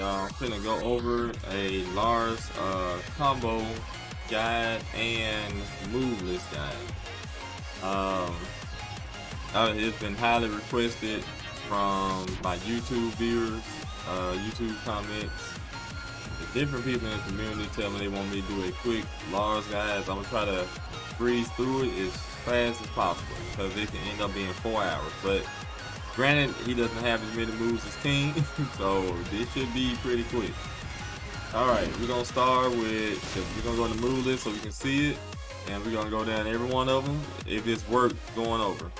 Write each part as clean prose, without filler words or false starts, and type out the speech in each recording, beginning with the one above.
y'all. I'm finna go over a Lars combo guide and Movelist guide. It's been highly requested from my YouTube viewers, YouTube comments. The different people in the community tell me they want me to do a quick Lars guide. I'm gonna try to breeze through it as fast as possible because it can end up being 4 hours. But granted, he doesn't have as many moves as King, so this should be pretty quick. Alright, we're gonna start with, we're gonna go in the move list so we can see it, and we're gonna go down every one of them if it's worth going over.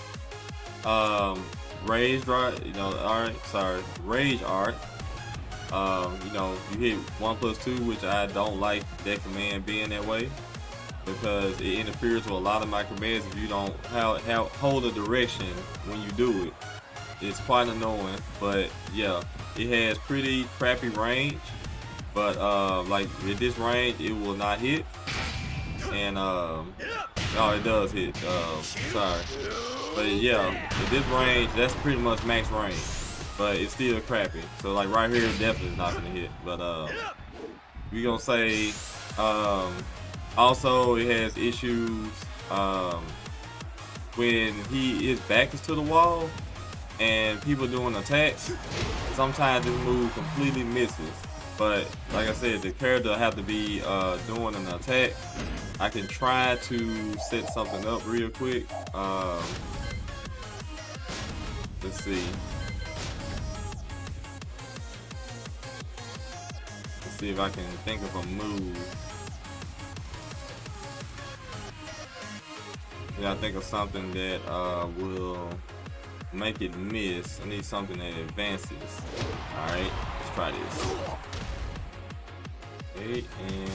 Rage Art, Rage Art. You hit 1+2, which I don't like that command being that way because it interferes with a lot of my commands if you don't hold a direction when you do it. It's quite annoying, but yeah, it has pretty crappy range, but like with this range it will not hit, and oh, it does hit, sorry, but yeah, with this range that's pretty much max range, but it's still crappy. So like right here, it definitely is not gonna hit, but we gonna say also it has issues when his back is to the wall and people doing attacks. Sometimes this move completely misses, but like I said, the character will have to be doing an attack. I can try to set something up real quick. Let's see. Let's see if I can think of a move. Yeah, I think of something that will make it miss. I need something that advances. Alright, let's try this. Okay, and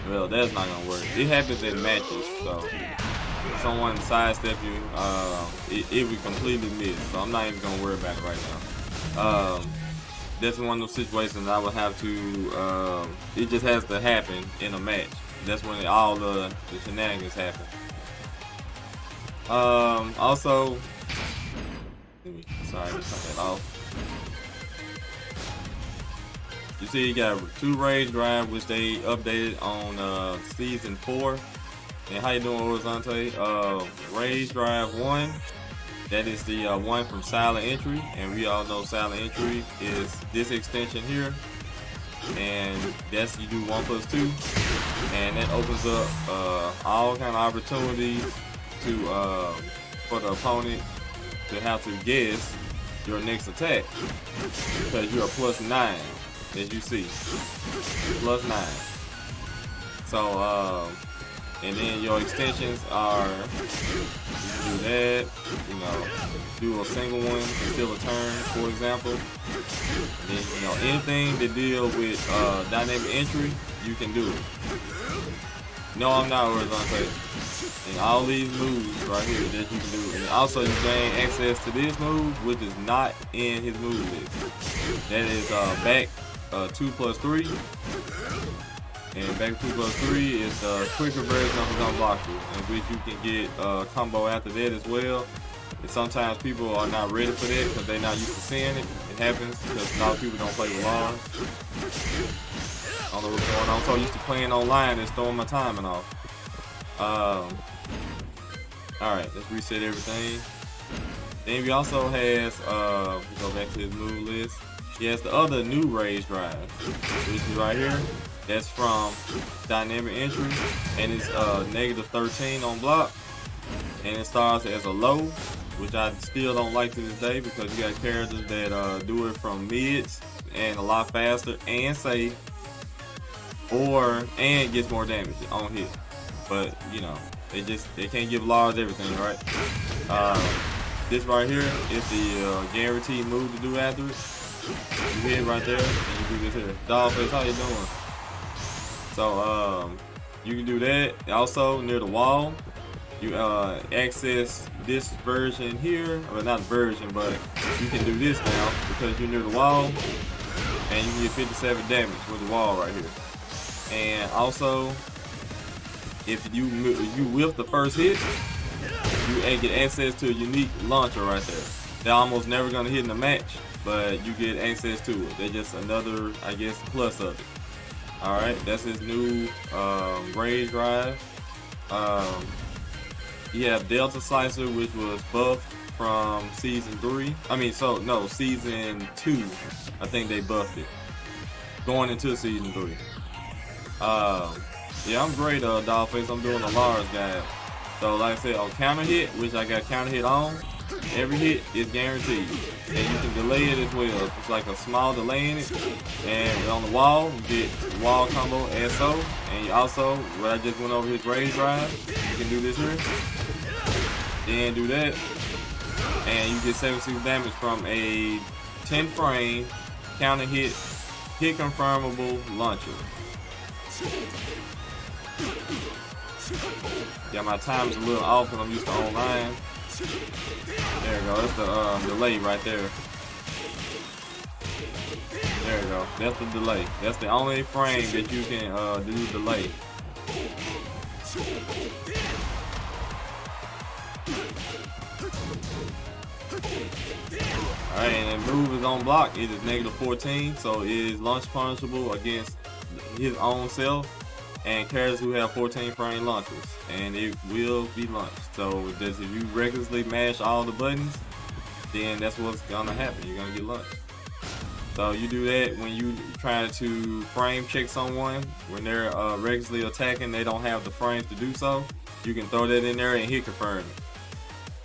well, that's not gonna work. It happens in matches, so if someone sidestep you, it would completely miss. So I'm not even gonna worry about it right now. That's one of those situations I would have to, it just has to happen in a match. That's when all the shenanigans happen. Also, sorry, just cut that off. You see you got 2 Rage Drive, which they updated on season 4. And how you doing, Horizonte? Rage Drive 1. That is the one from Silent Entry, and we all know Silent Entry is this extension here, and that's you do 1+2, and that opens up all kind of opportunities to for the opponent to have to guess your next attack because you're a +9, as you see, +9. So and then your extensions are, you can do that, do a single one, steal a turn, for example. And then, anything to deal with dynamic entry, you can do it. No, I'm not horizontal. And all these moves right here that you can do. And also you gain access to this move, which is not in his move list. That is back 2+3. And back 2+3 is the quicker version of his unblocker, in which you can get a combo after that as well. And sometimes people are not ready for that because they're not used to seeing it. It happens because a lot of people don't play with Lars. I don't know what's going on. I'm so used to playing online, it's throwing my timing off. Alright, let's reset everything. Then we also has, we go back to his move list. He has the other new Rage Drive, which is right here. That's from Dynamic Entry, and it's -13 on block, and it starts as a low, which I still don't like to this day because you got characters that do it from mids and a lot faster and safe, and gets more damage on hit. But they can't give Lars everything, right? This right here is the guaranteed move to do after it. You hit right there, and you do this here. Dogface, how you doing? So you can do that. Also near the wall, you access this version here. Well, not version, but you can do this now because you're near the wall, and you can get 57 damage with the wall right here. And also, if you whiff the first hit, you get access to a unique launcher right there. They're almost never gonna hit in a match, but you get access to it. They're just another, I guess, plus of it. Alright, that's his new rage drive. You have Delta Slicer, which was buffed from season 3. Season 2. I think they buffed it. Going into season 3. Yeah, I'm great, Dollface. I'm doing a Lars guide. So, like I said, on counter hit, which I got counter hit on, every hit is guaranteed. And you can delay it as well. It's like a small delay in it. And on the wall, you get wall combo as so. And you also, what I just went over his rage drive, you can do this here. Then do that. And you get 76 damage from a 10 frame counter hit confirmable launcher. Yeah, my time's a little off because I'm used to online. There we go. That's the delay right there. There we go. That's the delay. That's the only frame that you can do delay. Alright, and then move is on block. It is -14, so it is launch punishable against his own self and characters who have 14 frame launchers, and it will be launched. So if you recklessly mash all the buttons, then that's what's gonna happen. You're gonna get launched. So you do that when you try to frame check someone when they're recklessly attacking. They don't have the frames to do so. You can throw that in there and hit confirm it.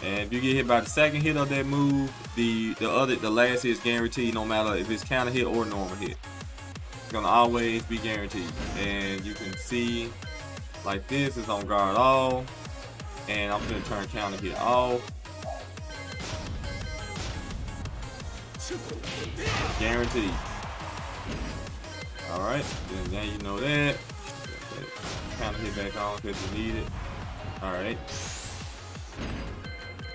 And if you get hit by the second hit of that move, the last hit is guaranteed, no matter if it's counter hit or normal hit. It's gonna always be guaranteed. And you can see, like this is on guard all, and I'm gonna turn counter hit off. Guaranteed. All right, then now you know that. Counter hit back on because you need it. All right.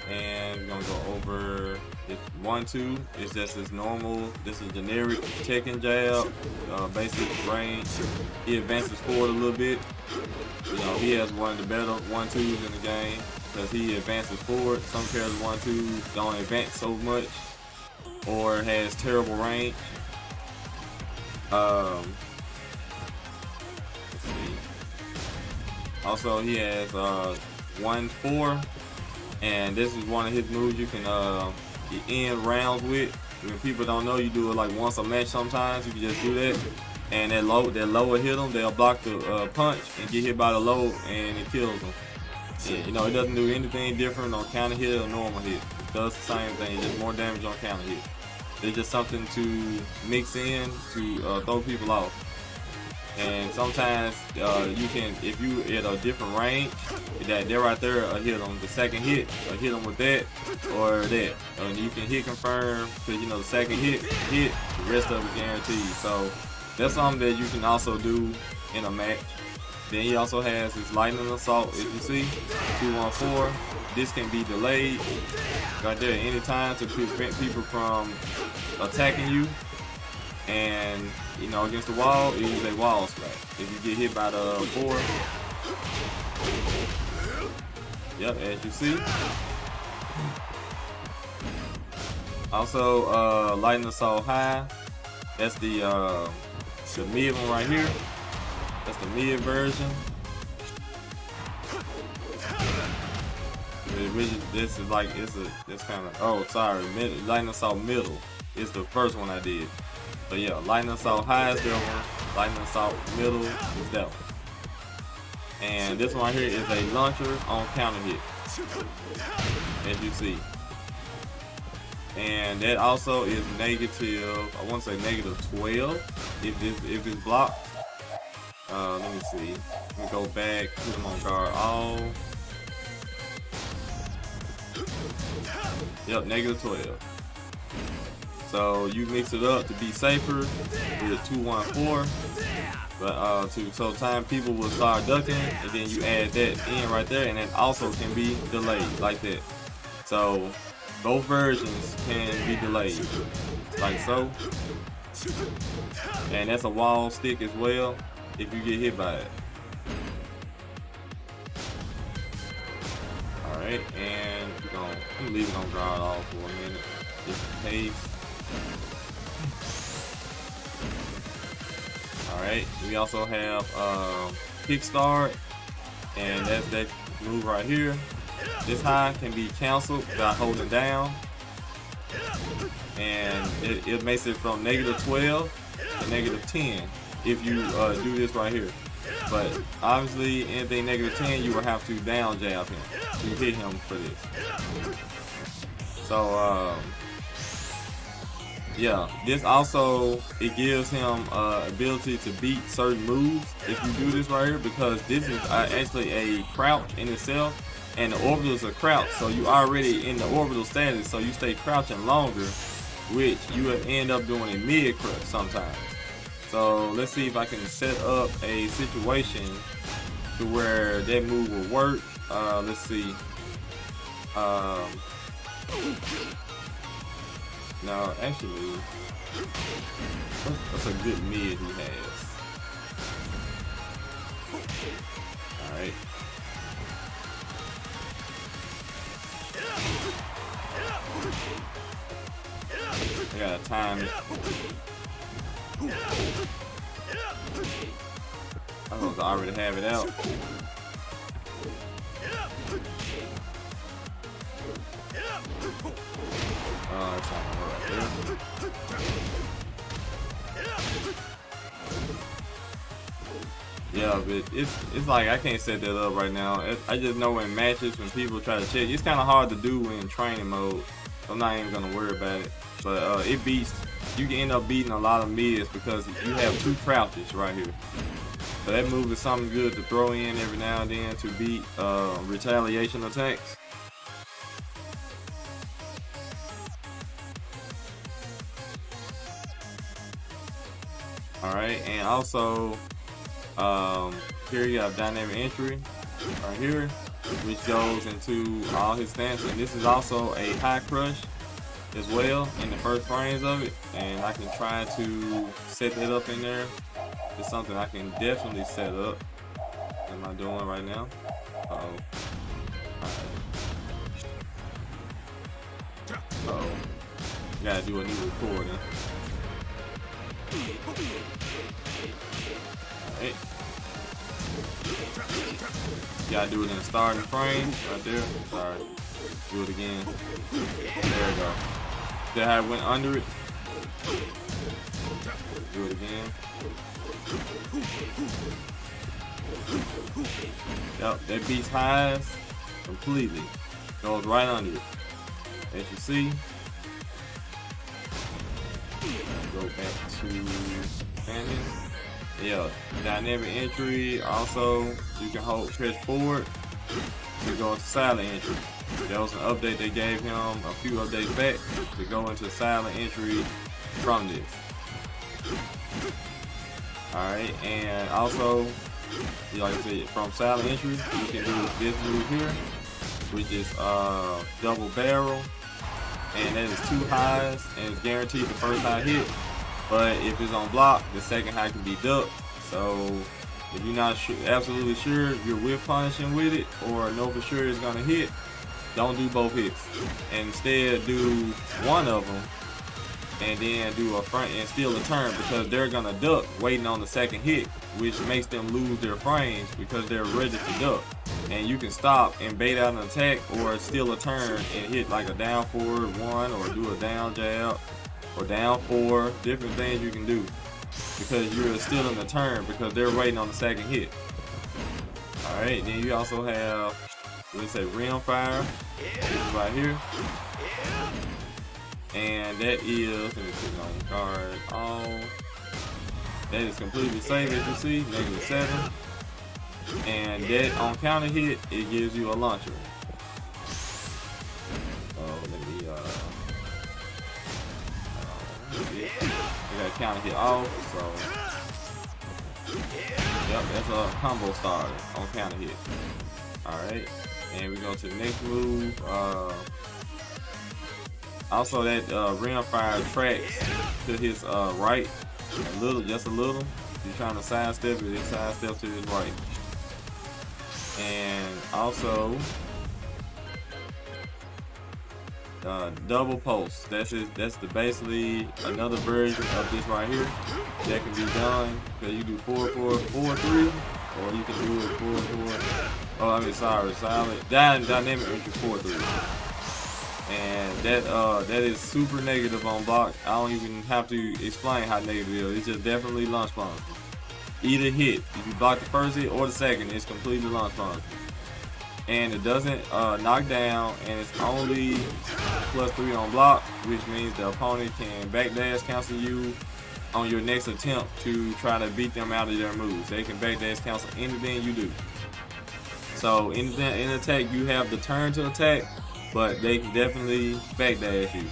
And we're gonna go over it's 1-2. It's just as normal. This is generic Tekken jab, basic range. He advances forward a little bit. You know, he has one of the better 1-2s in the game because he advances forward. Some characters 1-2 don't advance so much or has terrible range. Let's see. Also, he has 1-4. And this is one of his moves you can end rounds with. When people don't know, you do it like once a match sometimes. You can just do that. And that lower hit them, they'll block the punch and get hit by the low and it kills them. Yeah, you know, it doesn't do anything different on counter hit or normal hit. It does the same thing, just more damage on counter hit. It's just something to mix in to throw people off. And sometimes you can, if you at a different range, that right there, hit them. The second hit, hit them with that or that. And you can hit confirm because you know the second hit, the rest of it guaranteed. So that's something that you can also do in a match. Then he also has his lightning assault. If you see 2-1-4, this can be delayed right there at any time to prevent people from attacking you. And you know, against the wall, it is a wall smack. If you get hit by the 4, yep, as you see. Also, lightning assault high. That's the mid one right here. That's the mid version. This is like it's kind of lightning assault middle is the first one I did. But yeah, lightning assault high is that one. Lightning assault middle is that one. And this one right here is a launcher on counter hit, as you see. And that also is negative. I want to say -12 if it's blocked. Let me see. Let me go back. Put them on guard all. Yep, -12. So you mix it up to be safer with 2-1-4, but so time people will start ducking, and then you add that in right there, and it also can be delayed like that. So both versions can be delayed, like so. And that's a wall stick as well if you get hit by it. All right. Alright, and we're gonna leave it on guard off for a minute, just in case. Alright, we also have kickstart, and that's that move right here. This high can be canceled by holding down, and it makes it from -12 to -10 if you do this right here. But obviously, anything -10, you will have to down jab him to hit him for this. So yeah, this also, it gives him ability to beat certain moves if you do this right here, because this is actually a crouch in itself, and the orbital is a crouch, so you already in the orbital status, so you stay crouching longer, which you would end up doing a mid crouch sometimes. So let's see if I can set up a situation to where that move will work. Let's see. No, actually, that's a good mid he has. Alright. I gotta time it. I supposed to already have it out. Oh, that's not gonna work right there. Yeah, but it's like I can't set that up right now. I just know in matches when people try to check, it's kind of hard to do in training mode. So I'm not even gonna worry about it. But it beats. You can end up beating a lot of mids because you have two crouches right here. So that move is something good to throw in every now and then to beat retaliation attacks. Alright, and also here you have dynamic entry right here, which goes into all his stance, and this is also a high crush as well in the first frames of it, and I can try to set that up in there. It's something I can definitely set up. What am I doing right now? Uh-oh. Uh-oh. Gotta do a new recording. Alright. Gotta do it in the starting frame right there. Sorry. Do it again. There we go. See how it went under it? Do it again. Yep, that beats highs completely. Goes right under it. As you see. Go back to standing. Yeah, dynamic entry. Also, you can press forward to go into silent entry. There was an update they gave him a few updates back to go into silent entry from this. Alright, and also, like I said, from silent entry, you can do this move here, which is double barrel, and that is 2 highs, and it's guaranteed the first high hit. But if it's on block, the second high can be ducked. So if you're not absolutely sure you're whiff punishing with it, or know for sure it's gonna hit, don't do both hits. Instead, do one of them, and then do a front and steal a turn, because they're gonna duck waiting on the second hit, which makes them lose their frames because they're ready to duck. And you can stop and bait out an attack or steal a turn and hit like a down forward 1, or do a down jab, or down 4, different things you can do, because you're still in the turn because they're waiting on the second hit. Alright, then you also have, let's say, rim fire, right here. And that is, let me put it on guard off. That is completely safe, as you see, -7. And that on counter hit, it gives you a launcher. I got counter hit off, so yep, that's a combo starter on counter hit. Alright, and we go to the next move. Also, that rim fire tracks to his right a little, just a little. If you're trying to sidestep it, it sidesteps to his right. And also, double pulse. That's it. That's basically another version of this right here that can be done. Because you do 4-4-4-3, or you can do it 4-4. Oh, I mean, sorry, silent dynamic entry 4-3. And that is super negative on block. I don't even have to explain how negative it is. It's just definitely launch spawns. Either hit. If you block the first hit or the second, it's completely launch spawns. And it doesn't knock down, and it's only +3 on block, which means the opponent can backdash cancel you on your next attempt to try to beat them out of their moves. They can backdash cancel anything you do. So in attack, you have the turn to attack, but they can definitely backdash you,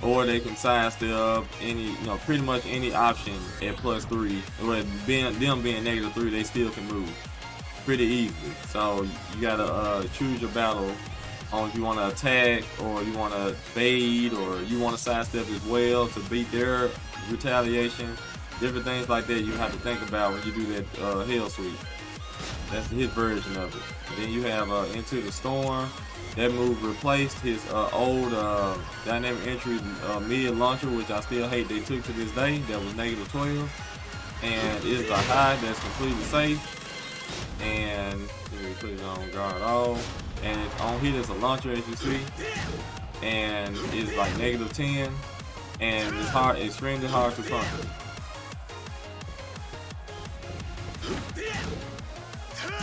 or they can sidestep any, pretty much any option at +3. Or them being -3, they still can move pretty easily. So you gotta choose your battle on if you want to attack, or you want to bait, or you want to sidestep as well to beat their retaliation. Different things like that you have to think about when you do that Hell Sweep. That's his version of it. And then you have Into the Storm. That move replaced his old dynamic entry mid launcher, which I still hate they took to this day. That was -12, and it's a high that's completely safe. And let me put it on guard all. And on here there's a launcher, as you see, and it's like -10, and it's hard, extremely hard to conquer.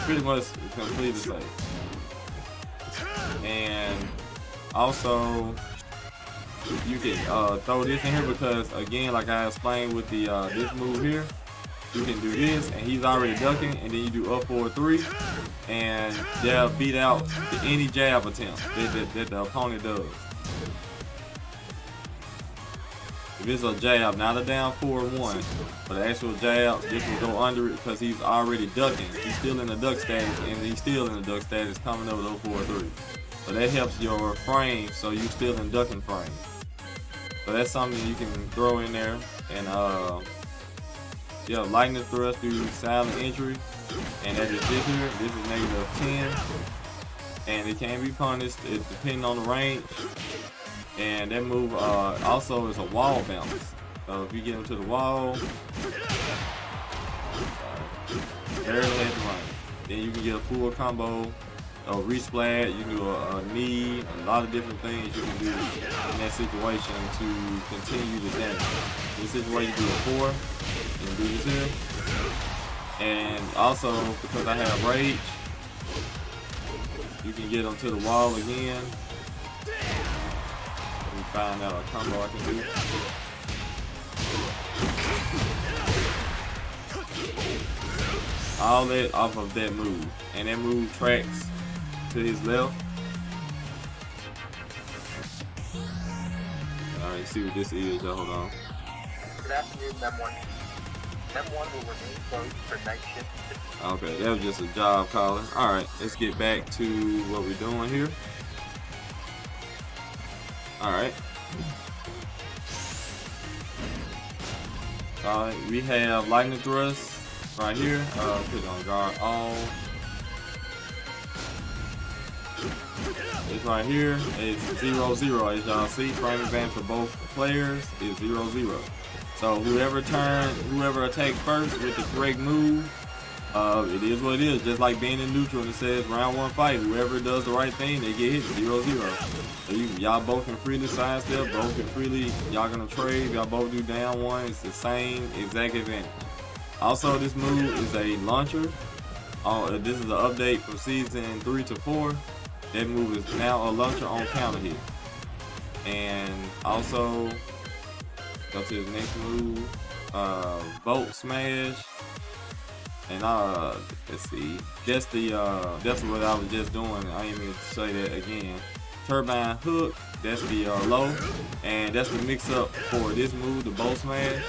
Pretty much completely safe. And also you can throw this in here because, again, like I explained with the this move here, you can do this and he's already ducking, and then you do up 4-3, and they'll beat out any jab attempt that the opponent does. If it's a jab, not a down 4-1, but an actual jab, this will go under it because he's already ducking. He's still in the duck status, and he's still in the duck status coming over to 4-3. So that helps your frame, so you're still in ducking frame. So that's something you can throw in there. And yeah, lightning thrust through silent entry, and that is this here. This is -10, and it can be punished. It depending on the range. And that move also is a wall bounce. So if you get him to the wall, barely has the range. Then you can get a full combo, a resplat. You can do a knee, a lot of different things you can do in that situation to continue the damage. In this situation, you do a 4 and do this here. And also, because I have rage, you can get them to the wall again. Find out a combo I can do. All that off of that move, and that move tracks to his left. Alright, see what this is, y'all. Hold on. Good afternoon, M1. M1 will remain closed for night shift. Okay, that was just a job caller. Alright, let's get back to what we're doing here. Alright. Alright, we have lightning thrust right here. Put it on guard all. It's right here. It's 0-0, as y'all see. Frame advantage for both players is 0-0. So whoever attacks first with the correct move, it is what it is. Just like being in neutral, and it says round 1 fight. Whoever does the right thing, they get hit 0-0. So y'all both can freely sidestep. Both can freely. Y'all gonna trade. Y'all both do down 1. It's the same exact advantage. Also, this move is a launcher. This is an update from season 3 to 4. That move is now a launcher on counter hit. And also, go to the next move, Bolt Smash. And let's see, that's what I was just doing. I ain't even say that again. Turbine Hook, that's the low, and that's the mix up for this move, the Bolt Smash.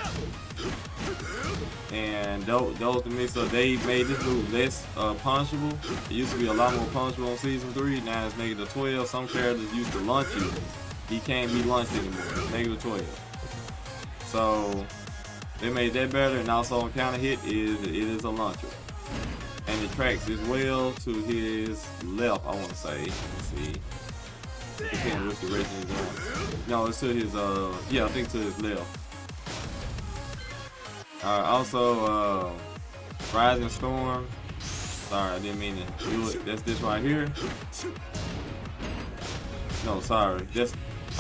And those the mix up, they made this move less punishable. It used to be a lot more punishable on season 3. Now it's -12. Some characters used to launch you. He can't be launched anymore. -12. So they made that better, and also on counter hit it is a launcher, and it tracks as well to his left. I want to say, let's see, Depending which direction he's going. No, it's to his yeah, I think to his left. Alright, also Rising Storm. Sorry, I didn't mean to do it. That's this right here. No, sorry.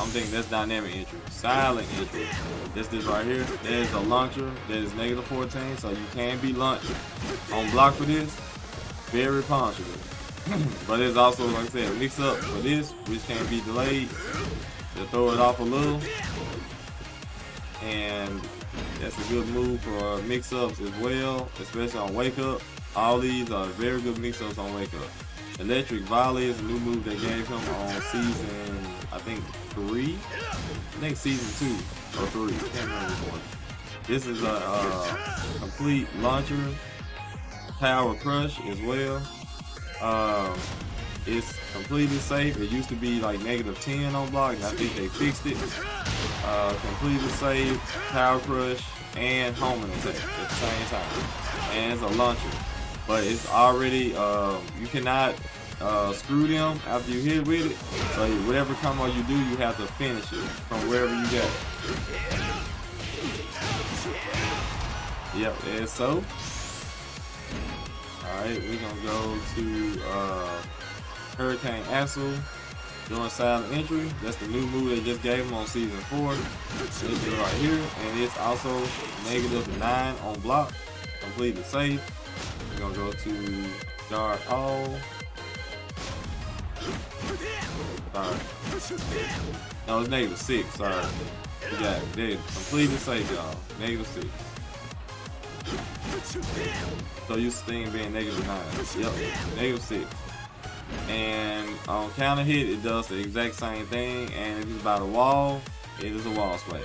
I'm thinking that's dynamic entry. Silent entry. This right here. There's a launcher that is -14, so you can be launched on block for this. Very punishable. But there's also, like I said, a mix up for this, which can be delayed to throw it off a little. And that's a good move for mix-ups as well, especially on Wake Up. All these are very good mix-ups on Wake Up. Electric Volley is a new move they gave him on season, I think 3? I think season 2 or 3. I can't remember which one. This is a complete launcher, power crush as well. It's completely safe. It used to be like -10 on block, and I think they fixed it. Completely safe, power crush, and homing attack at the same time. And it's a launcher. But it's already, you cannot screw them after you hit with it. So whatever combo you do, you have to finish it from wherever you got it. Yep, and so. Alright, we're gonna go to Hurricane Axle, doing silent entry. That's the new move they just gave him on season 4. This is right here, and it's also -9 on block, completely safe. We're gonna go to guard all. Sorry. No, it's -6. Sorry. You got it. There, completely safe, y'all. -6. So used to thing being -9. Yep, -6. And on counter hit, it does the exact same thing. And if it's by the wall, it is a wall splash.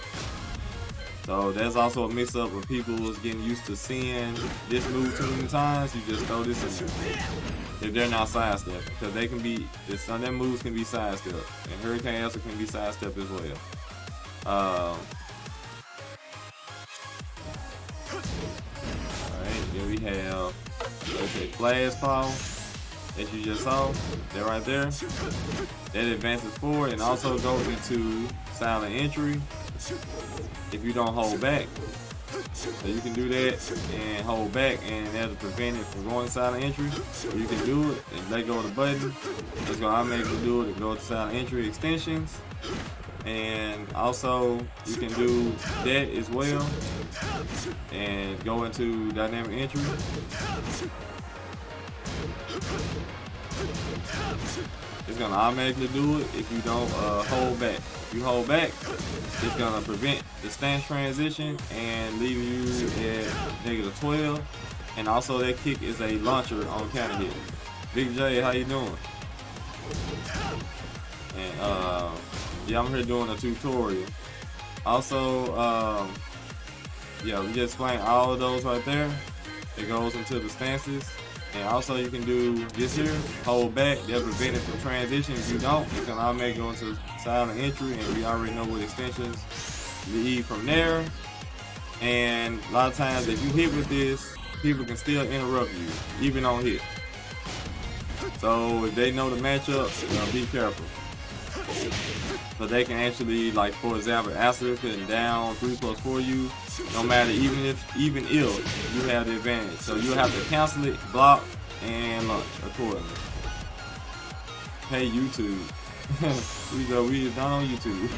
So that's also a mix up when people was getting used to seeing this move too many times. You just throw this in there. If they're not sidestepped, because they can be, some of them moves can be sidestepped, and Hurricane also can be sidestepped as well. Alright, then we have, let's say, Flash Claw, as you just saw. They're right there. That advances forward and also goes into silent entry if you don't hold back. So you can do that and hold back, and that'll prevent it from going silent entry. Or you can do it and let go of the button. It's gonna automatically do it and go to silent entry extensions. And also you can do that as well and go into dynamic entry. It's gonna automatically do it if you don't hold back. If you hold back, it's gonna prevent the stance transition and leave you at -12. And also that kick is a launcher on counter hit. Big J, how you doing? And yeah, I'm here doing a tutorial. Also, yeah, we just explained all of those right there. It goes into the stances. And also you can do this here, hold back, that'll prevent it from transition. If you don't, it's gonna automatically go into silent entry, and we already know what extensions lead from there. And a lot of times if you hit with this, people can still interrupt you, even on hit. So if they know the matchup, be careful. So they can actually, like for example, after putting down 3+ for you, no matter, even if you have the advantage. So you'll have to cancel it, block, and launch accordingly. Hey YouTube. we not on YouTube.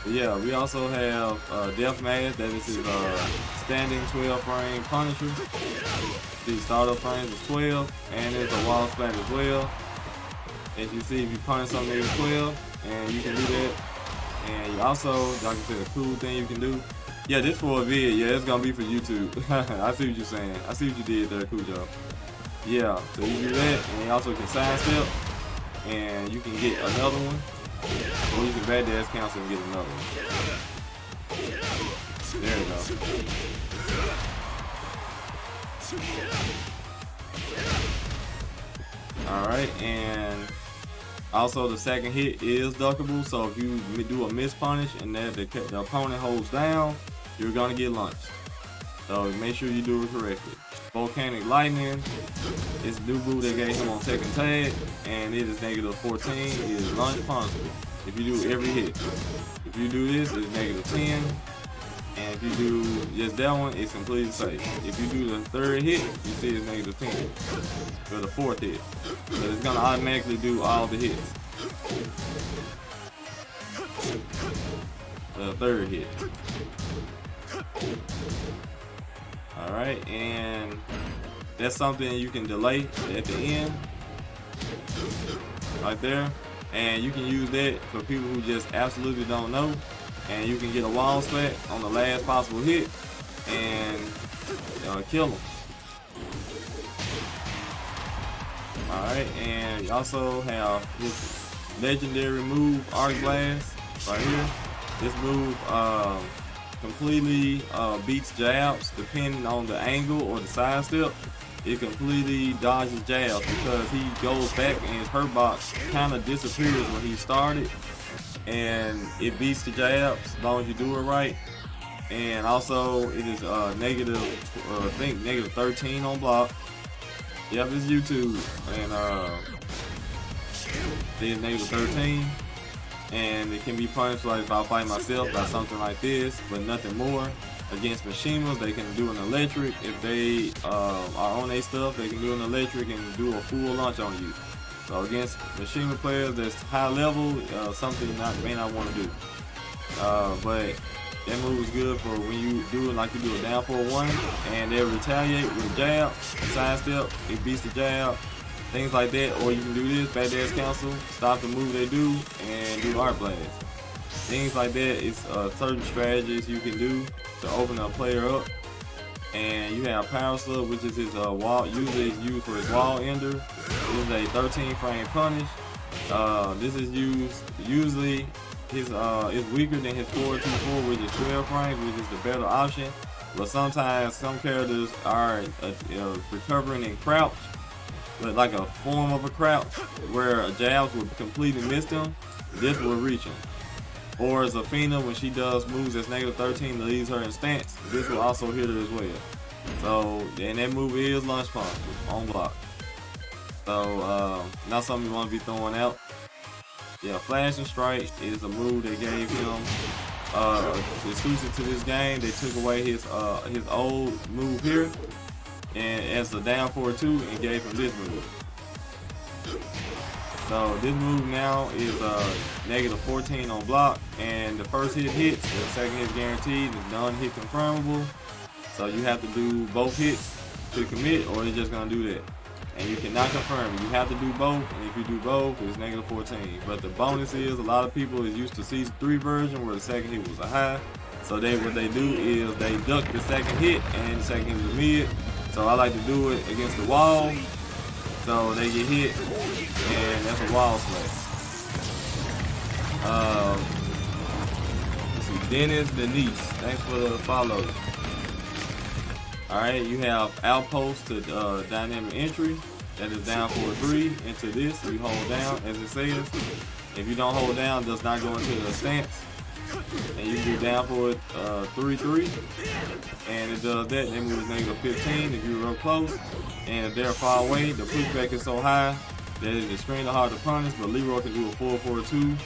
Yeah, we also have Death Mask, that is his standing 12-frame Punisher. The startup frames is 12, and there's a wall splash as well. As you see, if you punish something at 12, and you can do that. And you also, like I said, a cool thing you can do. Yeah, this for a vid. Yeah, it's gonna be for YouTube. I see what you're saying. I see what you did there. Cool job. Yeah, so you do that, and you also can sidestep, and you can get another one, or you can back dash cancel and get another one. There you go. All right, and also the second hit is duckable, so if you do a miss punish and that the opponent holds down, you're gonna get launched. So make sure you do it correctly. Volcanic Lightning. It's new move they gave him on second tag, and it is negative 14. It is Lunge Punishable. If you do every hit. If you do this, it's negative 10. And if you do just that one, it's completely safe. If you do the third hit, you see it's negative 10. For the fourth hit. So it's gonna automatically do all the hits. The third hit. Alright, and that's something you can delay at the end. Right there. And you can use that for people who just absolutely don't know. And you can get a wall smack on the last possible hit and kill them. Alright, and you also have this legendary move, Arc Blast, right here. This move completely beats jabs depending on the angle or the side step. It completely dodges jabs because he goes back and his hurt box kind of disappears when he started. And it beats the jabs as long as you do it right. And also it is negative, I think negative 13 on block. Yep, it's YouTube, and it's negative 13. And it can be punished like if I fight myself by something like this, but nothing more. Against Mishimas, they can do an electric. If they are on their stuff, they can do an electric and do a full launch on you. So against Mishima players that's high level, something you may not want to do. But that move is good for when you do it like you do a down 4-1, and they'll retaliate with jab, side step, it beats the jab, things like that. Or you can do this, badass cancel, stop the move they do, and do Arc Blast. Things like that is certain strategies you can do to open a player up. And you have Power Slug, which is his wall. Usually it's used for his wall ender. This is a 13 frame punish. This is used usually it's weaker than his 4-2-4, which is 12 frames, which is the better option. But sometimes some characters are recovering in crouch, but like a form of a crouch where jabs will completely miss them. This will reach him. Or Zafina, when she does moves that's negative 13 that leaves her in stance, this will also hit her as well. So, and that move is Lunge Punch on block. So, not something you want to be throwing out. Yeah, Flash and Strike is a move they gave him exclusive to this game. They took away his old move here, and as a down 4-2, and gave him this move. So this move now is negative 14 on block, and the first hit hits, the second hit guaranteed, the non-hit confirmable. So you have to do both hits to commit, or it's just gonna do that. And you cannot confirm it. You have to do both, and if you do both, it's negative 14. But the bonus is a lot of people is used to Season 3 version where the second hit was a high. So what they do is they duck the second hit, and the second hit is a mid. So I like to do it against the wall. So they get hit, and that's a wall slash. Let's see, Dennis Denise, thanks for the follow. Alright, you have Outpost to dynamic entry. That is down 4-3 into this. You hold down, as it says. If you don't hold down, it does not go into the stance. And you do down for 3-3. And it does that. That moves negative 15 if you're real close. And if they're far away, the pushback is so high that it's extremely hard to punish. But Leroy can do a 4-4-2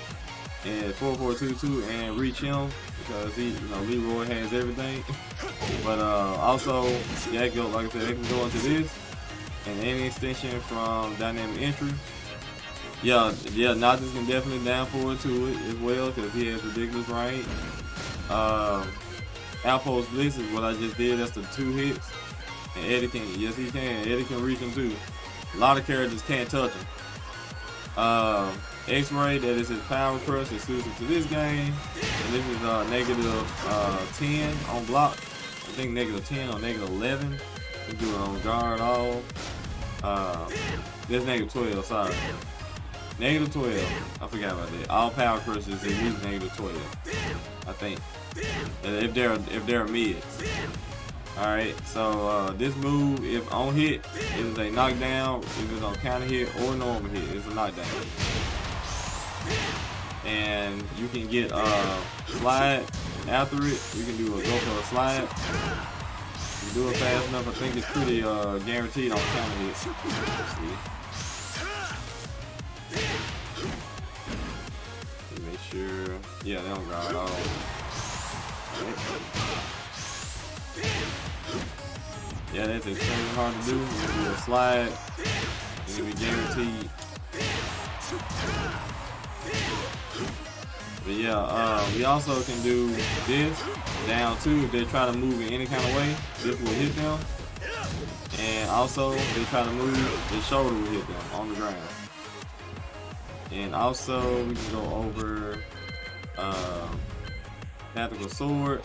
and 4-4-2-2 and reach him because he, Leroy has everything. But also, yeah, go, like I said, they can go into this and any extension from dynamic entry. Yeah, Noctis can definitely down forward to it as well because he has ridiculous range. Outpost Bliss is what I just did. That's the 2 hits. And Eddie can, yes he can. Eddie can reach him too. A lot of characters can't touch him. X-Ray, that is his power crush exclusive to this game. And this is negative 10 on block. I think negative 10 or negative 11. We do it on guard all. That's negative 12, sorry. Negative 12. I forgot about that. All power crushes they use negative 12. I think. If they're mids. Alright, so this move, if on hit, it is a knockdown. If it's on counter hit or normal hit, it's a knockdown. And you can get slide after it. You can do a go for a slide. You do it fast enough, I think it's pretty guaranteed on counter hits. Let's see. Make sure. Yeah, they don't grab at all. Right. Yeah, that's extremely hard to do. You do a slide, it's gonna be guaranteed. But yeah, we also can do this down too. If they try to move in any kind of way, this will hit them. And also, if they try to move, the shoulder will hit them on the ground. And also, we can go over tactical sword.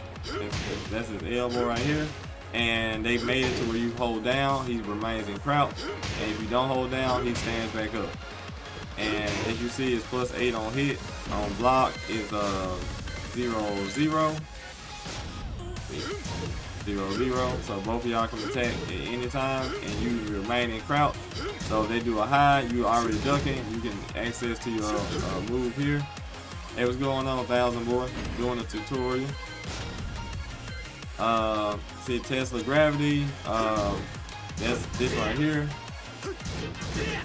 That's his elbow right here. And they made it to where you hold down, he remains in crouch. And if you don't hold down, he stands back up. And as you see, it's +8 on hit. On block is 0-0. 0-0. So both of y'all can attack at any time, and you remain in crouch. So if they do a high, you already ducking. You can access to your move here. Hey, what's going on, 1000 boy? Doing a tutorial. See Tesla gravity. That's this right here.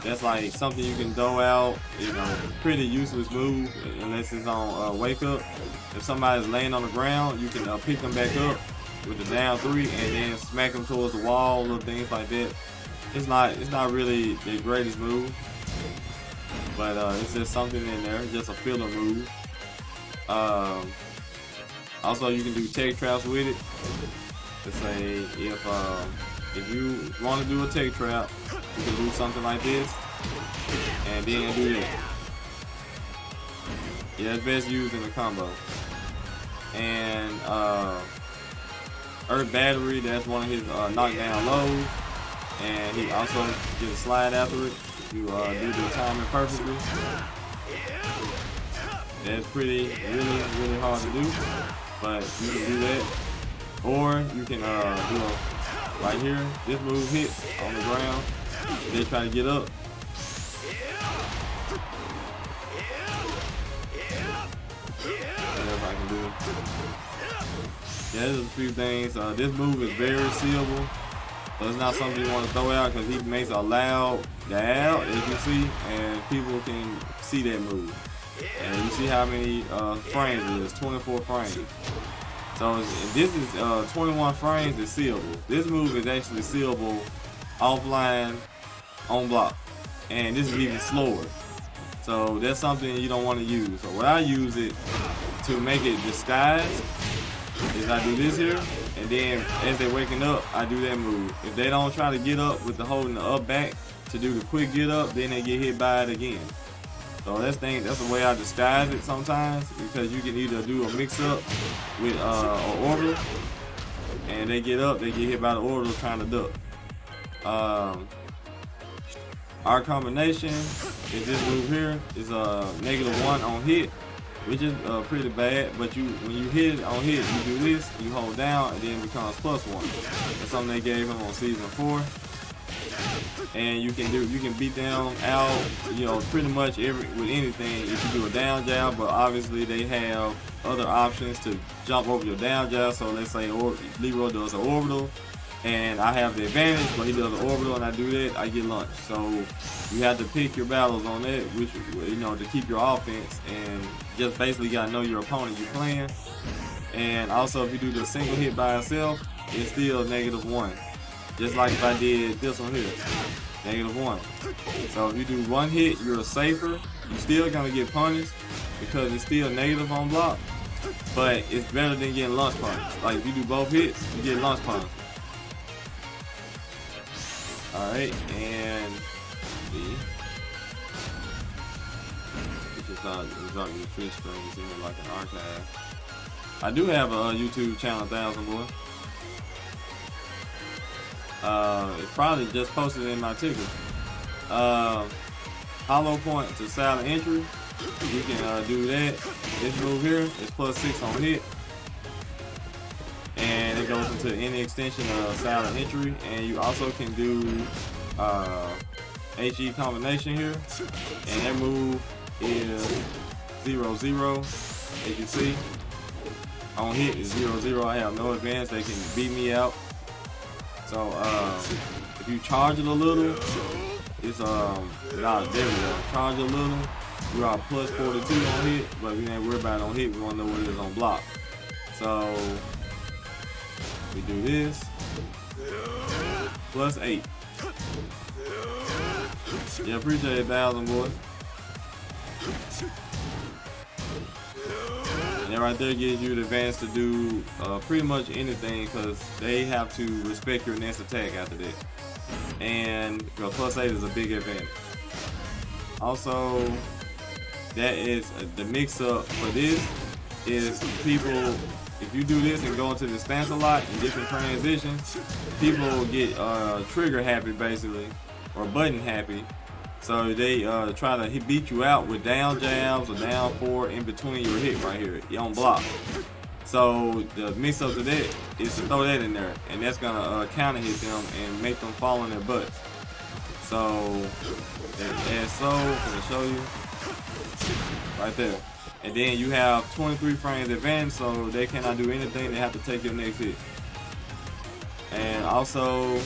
That's like something you can throw out, you know, pretty useless move unless it's on wake up. If somebody's laying on the ground, you can pick them back up with the down 3 and then smack them towards the wall, little things like that. It's not really the greatest move, but it's just something in there, just a filler move. Also, you can do tech traps with it. To say if you want to do a tech trap, you can do something like this, and then do that. Yeah, it's best used in a combo. And Earth Battery, that's one of his knockdown lows, and he also gets a slide after it. If you do the timing perfectly, that's really hard to do, but you can do that. Or you can do a right here. This move hits on the ground. They try to get up. Whatever I can do. Yeah, there's a few things. This move is very seeable. So it's not something you want to throw out because he makes a loud "dow," as you see, and people can see that move. And you see how many frames it is, 24 frames. So this is 21 frames is seeable. This move is actually seeable offline on block. And this is even slower. So that's something you don't want to use. So what I use it to make it disguise is I do this here, and then as they're waking up, I do that move. If they don't try to get up with the holding the up back to do the quick get up, then they get hit by it again. So that's the way I disguise it sometimes, because you can either do a mix up with an orbital, and they get up, they get hit by the orbital trying to duck. Our combination is this move here is a -1 on hit, which is pretty bad. But when you hit it on hit, you do this, you hold down, and then it becomes +1. That's something they gave him on season 4. And you can beat them out, you know, pretty much with anything if you do a down jab. But obviously they have other options to jump over your down jab. So let's say Leroy does an orbital, and I have the advantage, but he does an orbital and I do that, I get lunch. So you have to pick your battles on that, which, you know, to keep your offense, and just basically gotta know your opponent you're playing. And also, if you do the single hit by itself, it's still -1. Just like if I did this one here, -1. So if you do one hit, you're safer. You're still gonna get punished because it's still negative on block, but it's better than getting lunch punished. Like if you do both hits, you get lunch punished. Alright, and see. Just drop your Twitch screen, it's in like an archive. I do have a YouTube channel, 1000 boy. It's probably just posted in my ticker. Hollow point to silent entry. You can do that. This move here is +6 on hit. And it goes into any extension of silent entry. And you also can do HE combination here. And that move is 0-0. As you see. On hit is 0-0. I have no advance. They can beat me out. So if you charge it a little, it's there we go. Charge it a little. We are plus 42 on hit, but we ain't worried about it on hit. We want to know what it is on block. So we do this. Plus 8. Yeah, appreciate it, 1,000 boys. And that right there gives you the advance to do pretty much anything, because they have to respect your next attack after this. And plus 8 is a big advantage. Also, that is the mix-up for this is people. If you do this and go into the stance a lot in different transitions, people get trigger happy basically, or button happy. So they try to beat you out with down jabs or down forward in between your hit right here. You don't block. So the mix up to that is to throw that in there, and that's gonna counter hit them and make them fall on their butts. So and so I'm gonna show you right there. And then you have 23 frames advance, so they cannot do anything. They have to take your next hit. And also,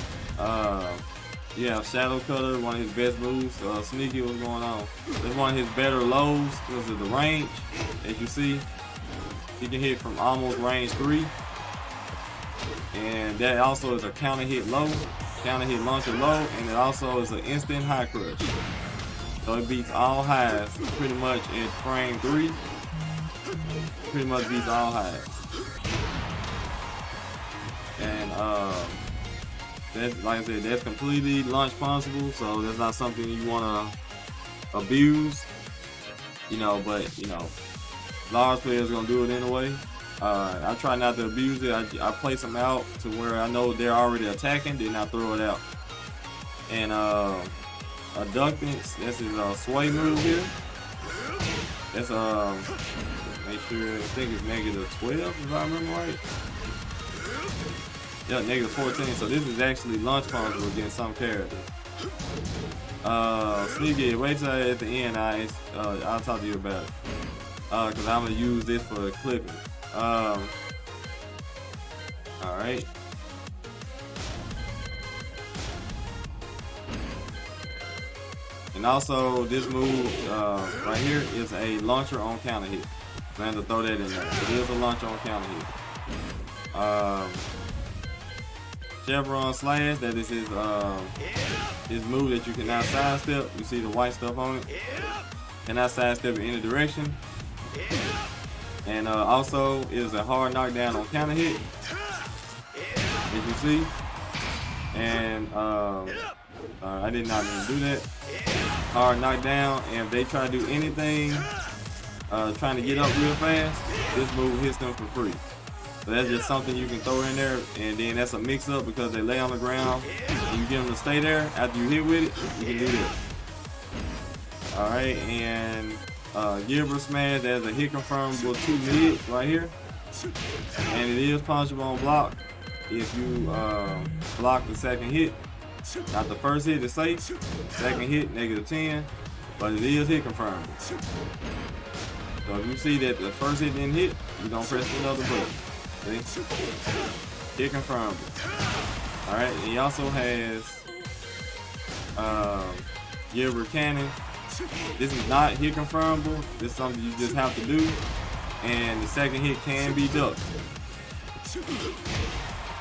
you have Shadow Cutter, one of his best moves. Sneaky, what's going on? It's one of his better lows because of the range. As you see, he can hit from almost range 3. And that also is a counter hit low, counter hit launcher low, and it also is an instant high crush. So it beats all highs pretty much in frame 3. Pretty much beats all highs. And that's, like I said, that's completely launch possible, so that's not something you want to abuse. You know, but you know, Lars players gonna do it anyway. I try not to abuse it. I place them out to where I know they're already attacking, then I throw it out. And abductance, this is a sway move here. That's make sure, I think it's -12 if I remember right. Yeah, -14. So this is actually launch possible against some characters. Sneaky, wait till at the end. I'll talk to you about it. Cause I'm gonna use this for clipping. All right. And also, this move right here is a launcher on counter hit. Plan to throw that in there. It is a launcher on counter hit. Chevron Slash, that is his move that you cannot sidestep. You see the white stuff on it. Cannot sidestep in any direction. And also is a hard knockdown on counter hit, as you see. And I did not mean to do that. Hard knockdown, and if they try to do anything, trying to get up real fast, this move hits them for free. So that's just something you can throw in there, and then that's a mix-up because they lay on the ground. And you get them to stay there after you hit with it, you can do that. All right, and Gilbert Smash, there's a hit confirmable 2 mid right here, and it is punchable on block if you block the second hit. Not the first hit is safe, second hit -10, but it is hit confirmed. So if you see that the first hit didn't hit, you don't press another button. See? Hit confirmed. Alright, he also has Gilbert Cannon. This is not hit confirmable. This is something you just have to do. And the second hit can be ducked.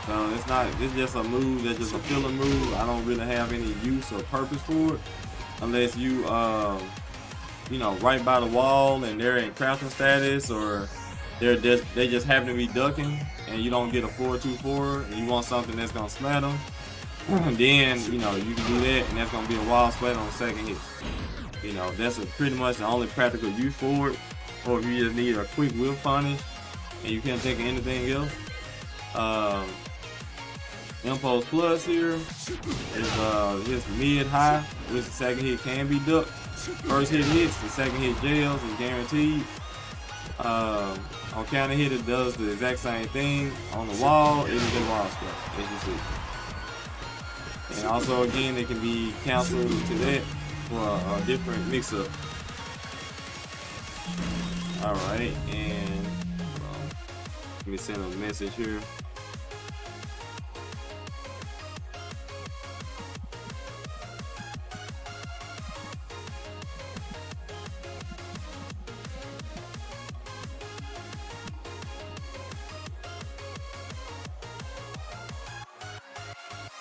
So it's not, it's just a move that's just a filler move. I don't really have any use or purpose for it. Unless you you know, right by the wall and they're in crafting status, or they just happen to be ducking and you don't get a 4-2-4 and you want something that's gonna smash them, then you know you can do that, and that's gonna be a wild splat on the second hit. You know, that's pretty much the only practical use for it. Or if you just need a quick whip punish and you can't think of anything else. Impulse Plus here is his mid high, which the second hit can be ducked. First hit hits, the second hit jails is guaranteed. On counter hit, it does the exact same thing. On the wall, it is a wall splat, as you see. And also, again, it can be canceled to that for a different mix-up. All right, and let me send a message here.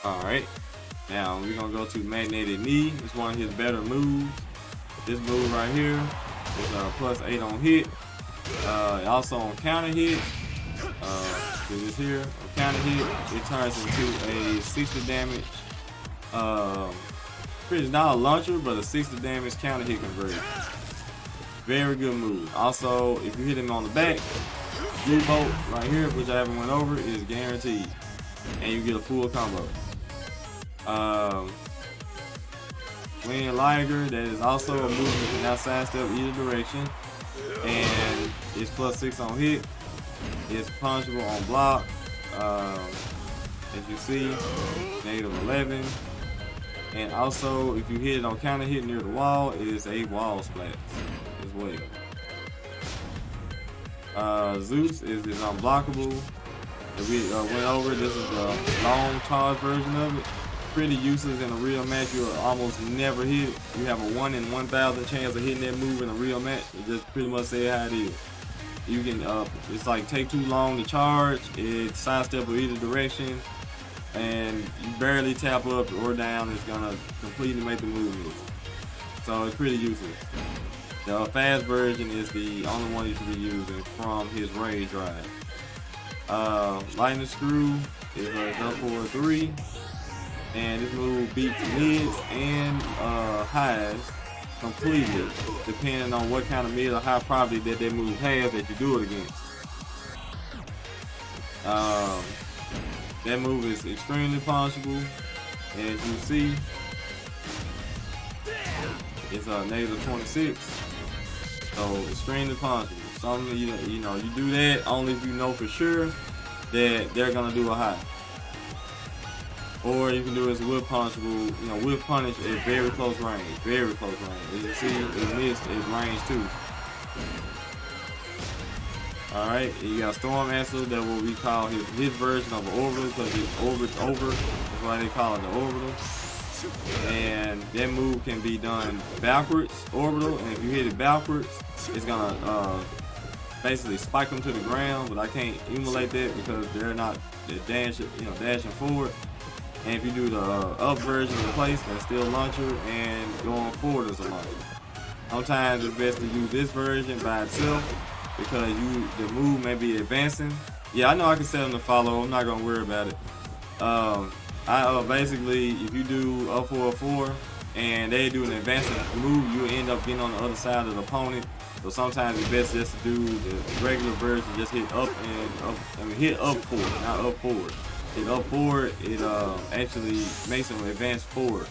Alright. Now we're gonna go to magnetic knee. It's one of his better moves. This move right here is +8 on hit. Also on counter hit. Do this here. On counter hit, it turns into a 60 damage. It's not a launcher, but a 60 damage counter hit conversion. Very good move. Also, if you hit him on the back, blue bolt right here, which I haven't went over, is guaranteed, and you get a full combo. Wind Liger, that is also a move you cannot sidestep either direction, and it's +6 on hit. It's punchable on block. As you see, -11. And also, if you hit it on counter hit near the wall, it is a wall splat as well. Zeus is unblockable. If we went over, this is the long charge version of it. Pretty useless in a real match. You'll almost never hit it. You have a 1 in 1,000 chance of hitting that move in a real match. It just pretty much say how it is. You can, it's like take too long to charge. It sidestep either direction, and you barely tap up or down. It's gonna completely make the move miss. So it's pretty useless. The fast version is the only one you should be using from his rage drive. Lightning Screw is up for 3, and this move beats mids and highs completely, depending on what kind of mid or high probability that move has that you do it against. That move is extremely punishable. As you see, it's a -26, so extremely punishable. Something you know you do that only if you know for sure that they're gonna do a high. Or you can do it as whip punishable, whip punish at very close range. Very close range. As you see, it missed at range 2. Alright, you got Storm Answer, that what we call his version of an orbital, because it's orbits over. That's why they call it the orbital. And that move can be done backwards, orbital, and if you hit it backwards, it's gonna basically spike them to the ground, but I can't emulate that because they're dashing forward. And if you do the up version of the place, that's still launcher, and going forward is a launcher. Sometimes it's best to use this version by itself because the move may be advancing. Yeah, I know I can set them to follow. I'm not gonna worry about it. Basically, if you do up 4 and they do an advancing move, you end up getting on the other side of the opponent. So sometimes it's best just to do the regular version, just hit up and up. I mean, hit up forward, not up forward. Hit up forward, it actually makes them advance forward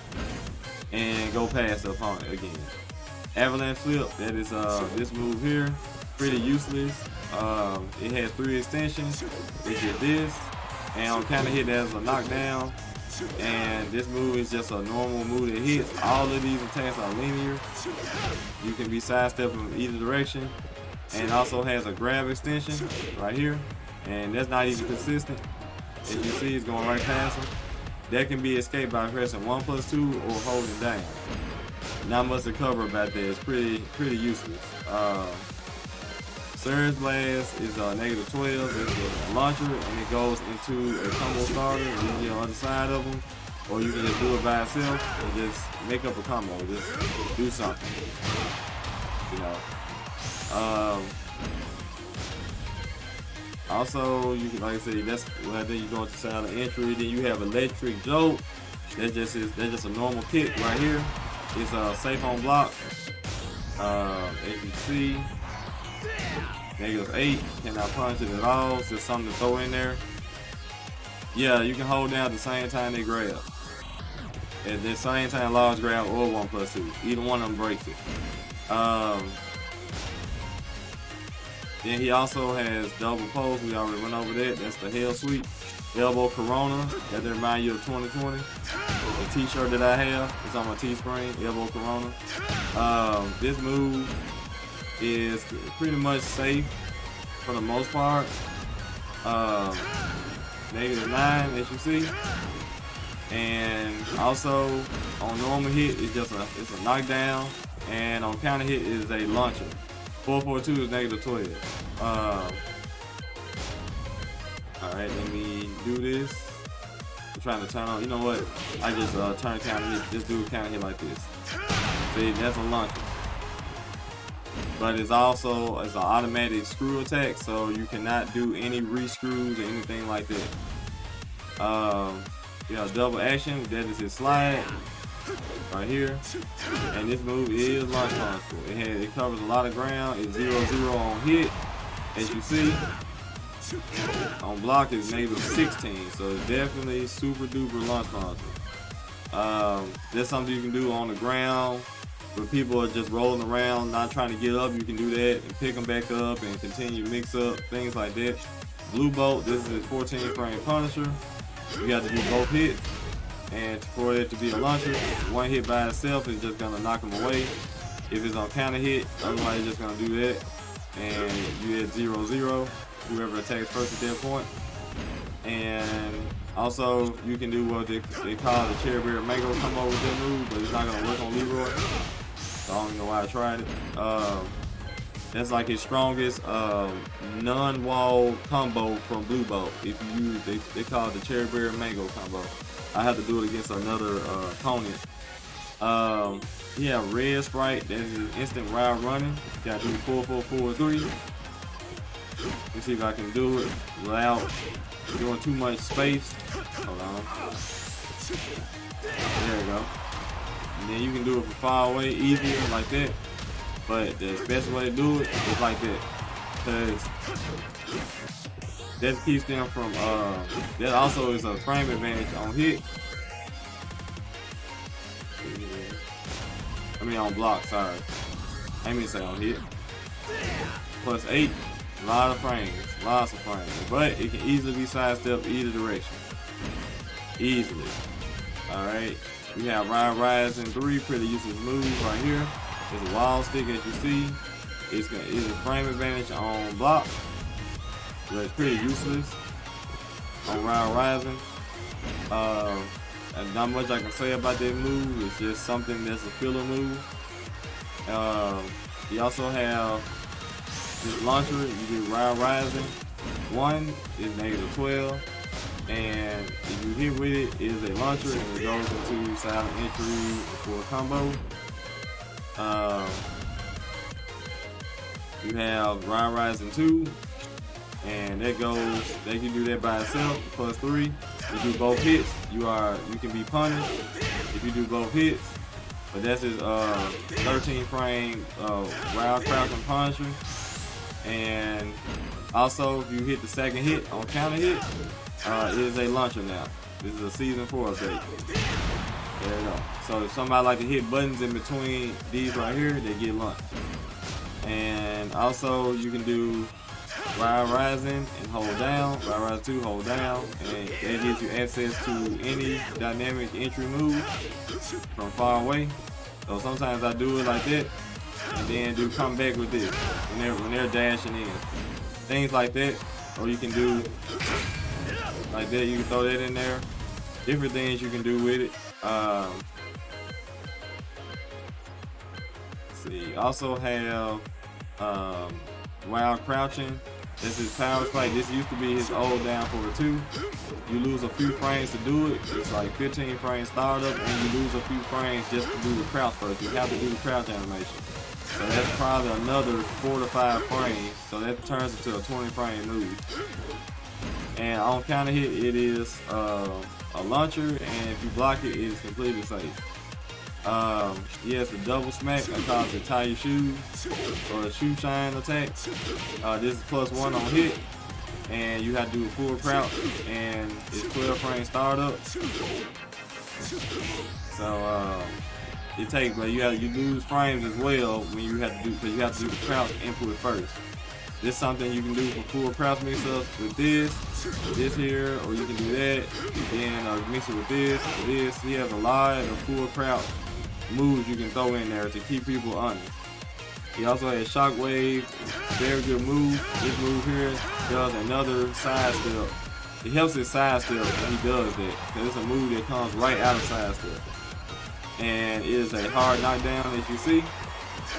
and go past the opponent again. Avalanche Flip, that is this move here, pretty useless. It has 3 extensions. It did this, and on counter hit, there's a knockdown. And this move is just a normal move that hits. All of these attacks are linear. You can be sidestepping in either direction, and also has a grab extension right here, and that's not even consistent. As you see, it's going right past him. That can be escaped by pressing 1+2 or holding down. Not much to cover about that. It's pretty useless. Surge Blast is a -12. It's a launcher, and it goes into a combo starter. You can get on the other side of them, or you can just do it by itself and just make up a combo. Just do something. Also, you can, like I said, that's then you go into silent entry. Then you have Electric Jolt. That's just a normal kick right here. It's safe on block. As you see, -8. Cannot punch it at all. It's just something to throw in there. Yeah, you can hold down at the same time they grab. At the same time, Lars grab or 1+2. Either one of them breaks it. Then he also has double pose. We already went over that. That's the Hell Sweep. Elbow Corona. That remind you of 2020. The t-shirt that I have. It's on my Teespring. Elbow Corona. This move is pretty much safe for the most part. -9, as you see. And also on normal hit, it's a knockdown. And on counter hit is a launcher. 442 is -12. Alright, let me do this. I'm trying to turn on. You know what? I just turn counter hit. This dude counter hit like this. See, that's a launcher. But it's also an automatic screw attack, so you cannot do any re-screws or anything like that. Yeah, double action. That is his slide right here. And this move is launch possible. It covers a lot of ground. It's 0-0 on hit, as you see. On block is -16, so it's definitely super duper launch possible. That's something you can do on the ground. When people are just rolling around, not trying to get up, you can do that and pick them back up and continue to mix up, things like that. Blue Bolt, this is his 14 frame Punisher. You have to do both hits. And for it to be a launcher, one hit by itself is just gonna knock him away. If it's on counter hit, otherwise it's just gonna do that. And you hit 0-0, whoever attacks first at that point. And also, you can do what they call the Cherry Berry Mango combo with that move, but it's not gonna work on Leroy. So I don't even know why I tried it. That's like his strongest non-wall combo from Blue Bolt. If you use, they call it the Cherry Berry Mango combo. I have to do it against another opponent. Yeah, red sprite. That is instant wild running. You gotta do 4-4-4-3. Let me see if I can do it without doing too much space. Hold on. There we go. And then you can do it from far away, easier like that. But the best way to do it is like that, because that keeps them from. That also is a frame advantage on hit. I mean on block. Sorry, I mean to say on hit. +8, a lot of frames, lots of frames, but it can easily be sidestepped either direction, easily. All right, we have Rise in 3, pretty useless move right here. It's a wall stick, as you see. It's a frame advantage on block, but it's pretty useless on Rising. And not much I can say about that move. It's just something that's a filler move. You also have this launcher. You do Rising. 1 is -12, and if you hit with it, it is a launcher, and it goes into silent entry for a combo. You have Rising 2, and that goes. They can do that by itself. +3. You do both hits. You can be punished if you do both hits. But that's his 13 frame wild crouching Punisher. And also, if you hit the second hit on counter hit, it is a launcher now. This is a season 4 update. There you go. So if somebody like to hit buttons in between these right here, they get launched. And also you can do Rising and hold down, Rise 2, hold down, and that gives you access to any dynamic entry move from far away. So sometimes I do it like that, and then do come back with this when they're dashing in, things like that. Or you can do like that. You can throw that in there. Different things you can do with it. Let's see. Also have wild crouching. This is power spike. This used to be his old down forward 2. You lose a few frames to do it. It's like 15 frames startup, and you lose a few frames just to do the crouch first. You have to do the crouch animation. So that's probably another 4 to 5 frames. So that turns into a 20 frame move. And on counter hit, it is a launcher, and if you block it, it is completely safe. He has the double smack. I call it the tie your shoes or the shoe shine attack. This is +1 on hit, and you have to do a full crouch, and it's 12 frame startup. So it takes, but you lose frames as well when you have to do, because you have to do the crouch input first. This is something you can do for full crouch mix-ups with this here, or you can do that, and then mix it with this. He has a lot of full crouch moves you can throw in there to keep people honest. He also has Shockwave, very good move. This move here does another side step. It helps his side step when he does that, because it's a move that comes right out of side step. And it is a hard knockdown, as you see,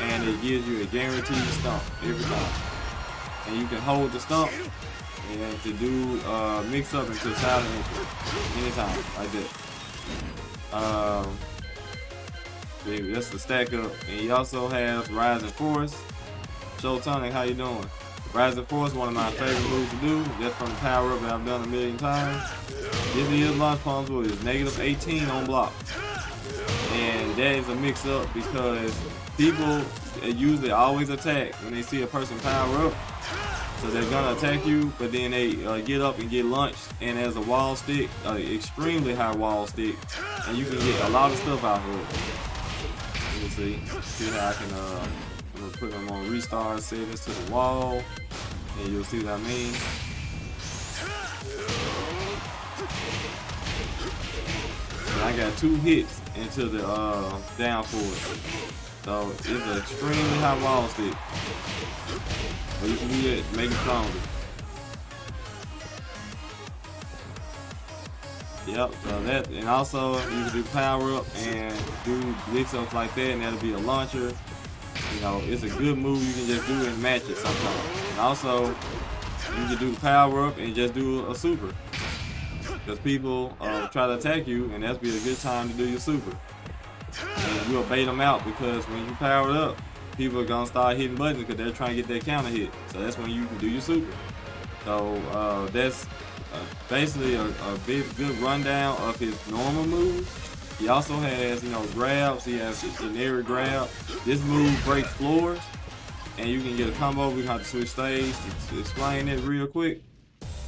and it gives you a guaranteed stomp every time. and you can hold the stump and to do mix up into silent entry anytime like that. That's the stack up, and he also has Rising Force. Showtonic, how you doing? Rising Force, one of my favorite moves to do, just from the power up that I've done a million times. This is launch pumps with is -18 on block, and that is a mix up because people usually always attack when they see a person power up. So they're gonna attack you, but then they get up and get launched, and there's a wall stick, extremely high wall stick, and you can get a lot of stuff out of it. Let me see how I can. I'm gonna put them on restart settings to the wall, and you'll see what I mean. And I got 2 hits into the down forward, so it's an extremely high wall stick. But you can do that, make it stronger. Yep, so that, and also you can do power up and do mix ups like that, and that'll be a launcher. You know, it's a good move. You can just do it and match it sometimes. And also, you can do power up and just do a super, because people try to attack you, and that's be a good time to do your super. And you'll bait them out, because when you power it up, people are gonna start hitting buttons because they're trying to get that counter hit. So that's when you can do your super. So that's basically a good rundown of his normal moves. He also has, you know, grabs. He has his generic grab. This move breaks floors, and you can get a combo. We're gonna have to switch stage to explain it real quick.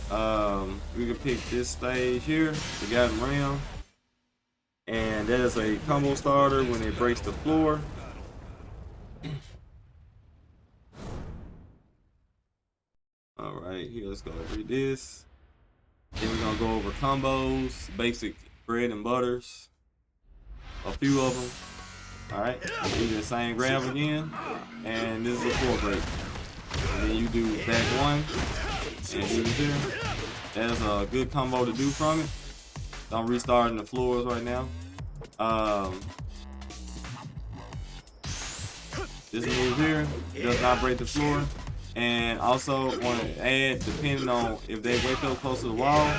We can pick this stage here, Forgotten Realm, and that is a combo starter when it breaks the floor. All right, here, let's go over this. Then we're gonna go over combos, basic bread and butters, a few of them. All right, do the same grab again, and this is a floor break. And then you do back one, and do this here. That's a good combo to do from it. So I'm restarting the floors right now. This move here does not break the floor. And also want to add, depending on if they wake up close to the wall,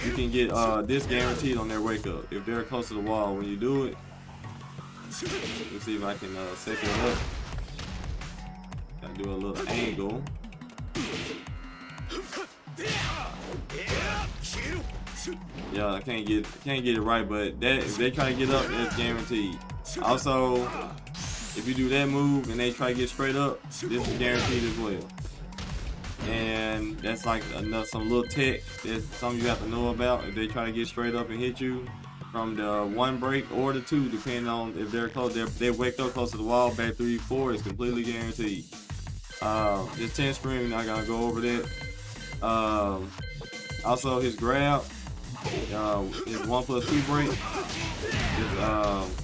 you can get this guaranteed on their wake up. If they're close to the wall when you do it. Let's see if I can set it up. Gotta do a little angle. Yeah, I can't get it right, but that if they try to get up, that's guaranteed. Also, if you do that move and they try to get straight up, this is guaranteed as well. And that's like some little tech that's something you have to know about. If they try to get straight up and hit you from the 1 break or the 2, depending on if they're close, they wake up close to the wall, back 3, 4 is completely guaranteed. This 10 screen, I gotta go over that. Also his grab, his 1+2 break is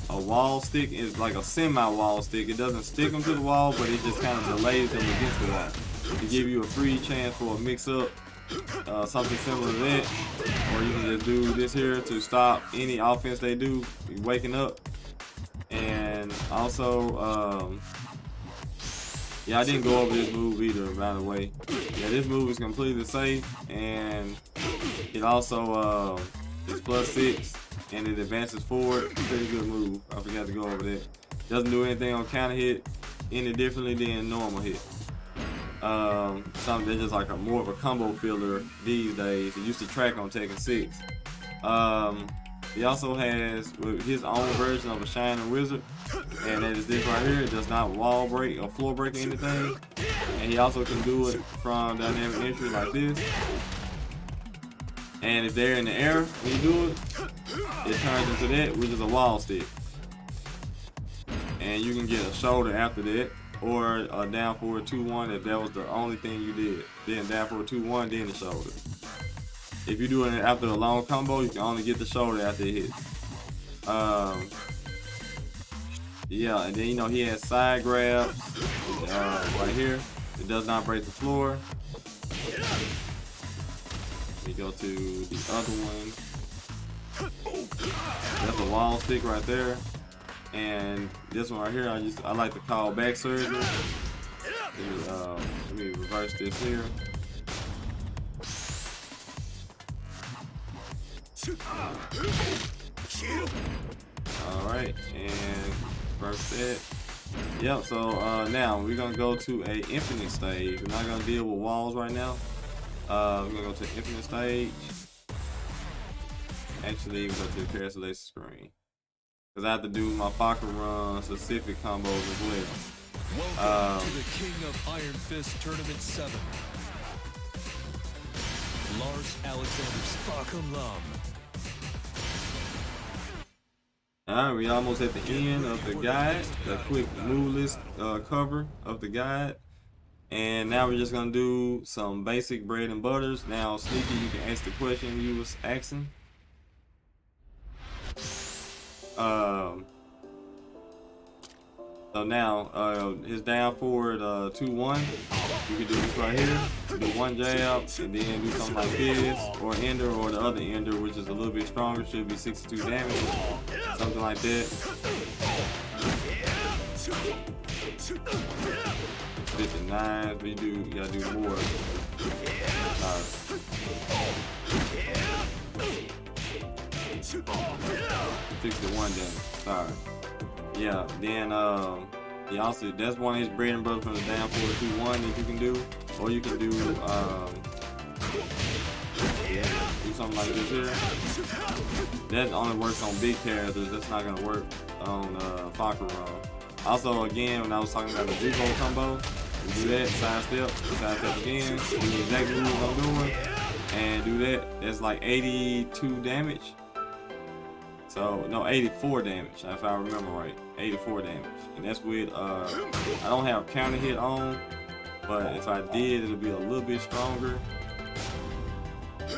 a wall stick. Is like a semi-wall stick. It doesn't stick them to the wall, but it just kind of delays them against the wall to give you a free chance for a mix-up, something similar to that. Or you can just do this here to stop any offense they do waking up. And also, yeah, I didn't go over this move either, by the way. Yeah, this move is completely safe, and it also is +6, and it advances forward. Pretty good move. I forgot to go over that. Doesn't do anything on counter hit any differently than normal hit. Something that's just like more of a combo filler these days. It used to track on Tekken 6. He also has his own version of a Shining Wizard, and that is this right here. It does not wall break or floor break or anything. And he also can do it from dynamic entry like this. And if they're in the air when you do it, it turns into that, which is a wall stick. And you can get a shoulder after that, or a down forward 2-1 if that was the only thing you did. Then down forward 2-1, then the shoulder. If you do it after a long combo, you can only get the shoulder after it hits. Yeah, and then you know he has side grabs right here. It does not break the floor. Let me go to the other one. That's a wall stick right there. And this one right here, I like to call back surgery. Let me reverse this here. Alright, and reverse that. Yep, so now we're gonna go to a infinite stage. We're not gonna deal with walls right now. We're gonna go to the infinite stage. Actually, we go to the pair selection screen. Because I have to do my Faka Run specific combos as well. Welcome to the King of Iron Fist Tournament 7. Lars Alexander's Faka Lum. Alright, we almost at the end of the guide, the quick Movelist cover of the guide. And now we're just gonna do some basic bread and butters. Now, Sneaky, you can ask the question you was asking. So now, his down forward 2-1. You can do this right here. Do one jab and then do something like this, or ender, or the other ender, which is a little bit stronger. Should be 62 damage, something like that. 59. But you gotta do more. 61 damage. Sorry. Yeah, then yeah, also that's one of his bread and butter from the down forward 2-1 that you can do, or you can do do something like this here. That only works on big characters. That's not gonna work on Faka Run. Also, again, when I was talking about the Zuko combo, you do that, sidestep again, do the exact move I'm doing, and do that. That's like 82 damage. So, no, 84 damage, if I remember right. 84 damage. And that's with, I don't have counter hit on, but if I did, it'll be a little bit stronger. It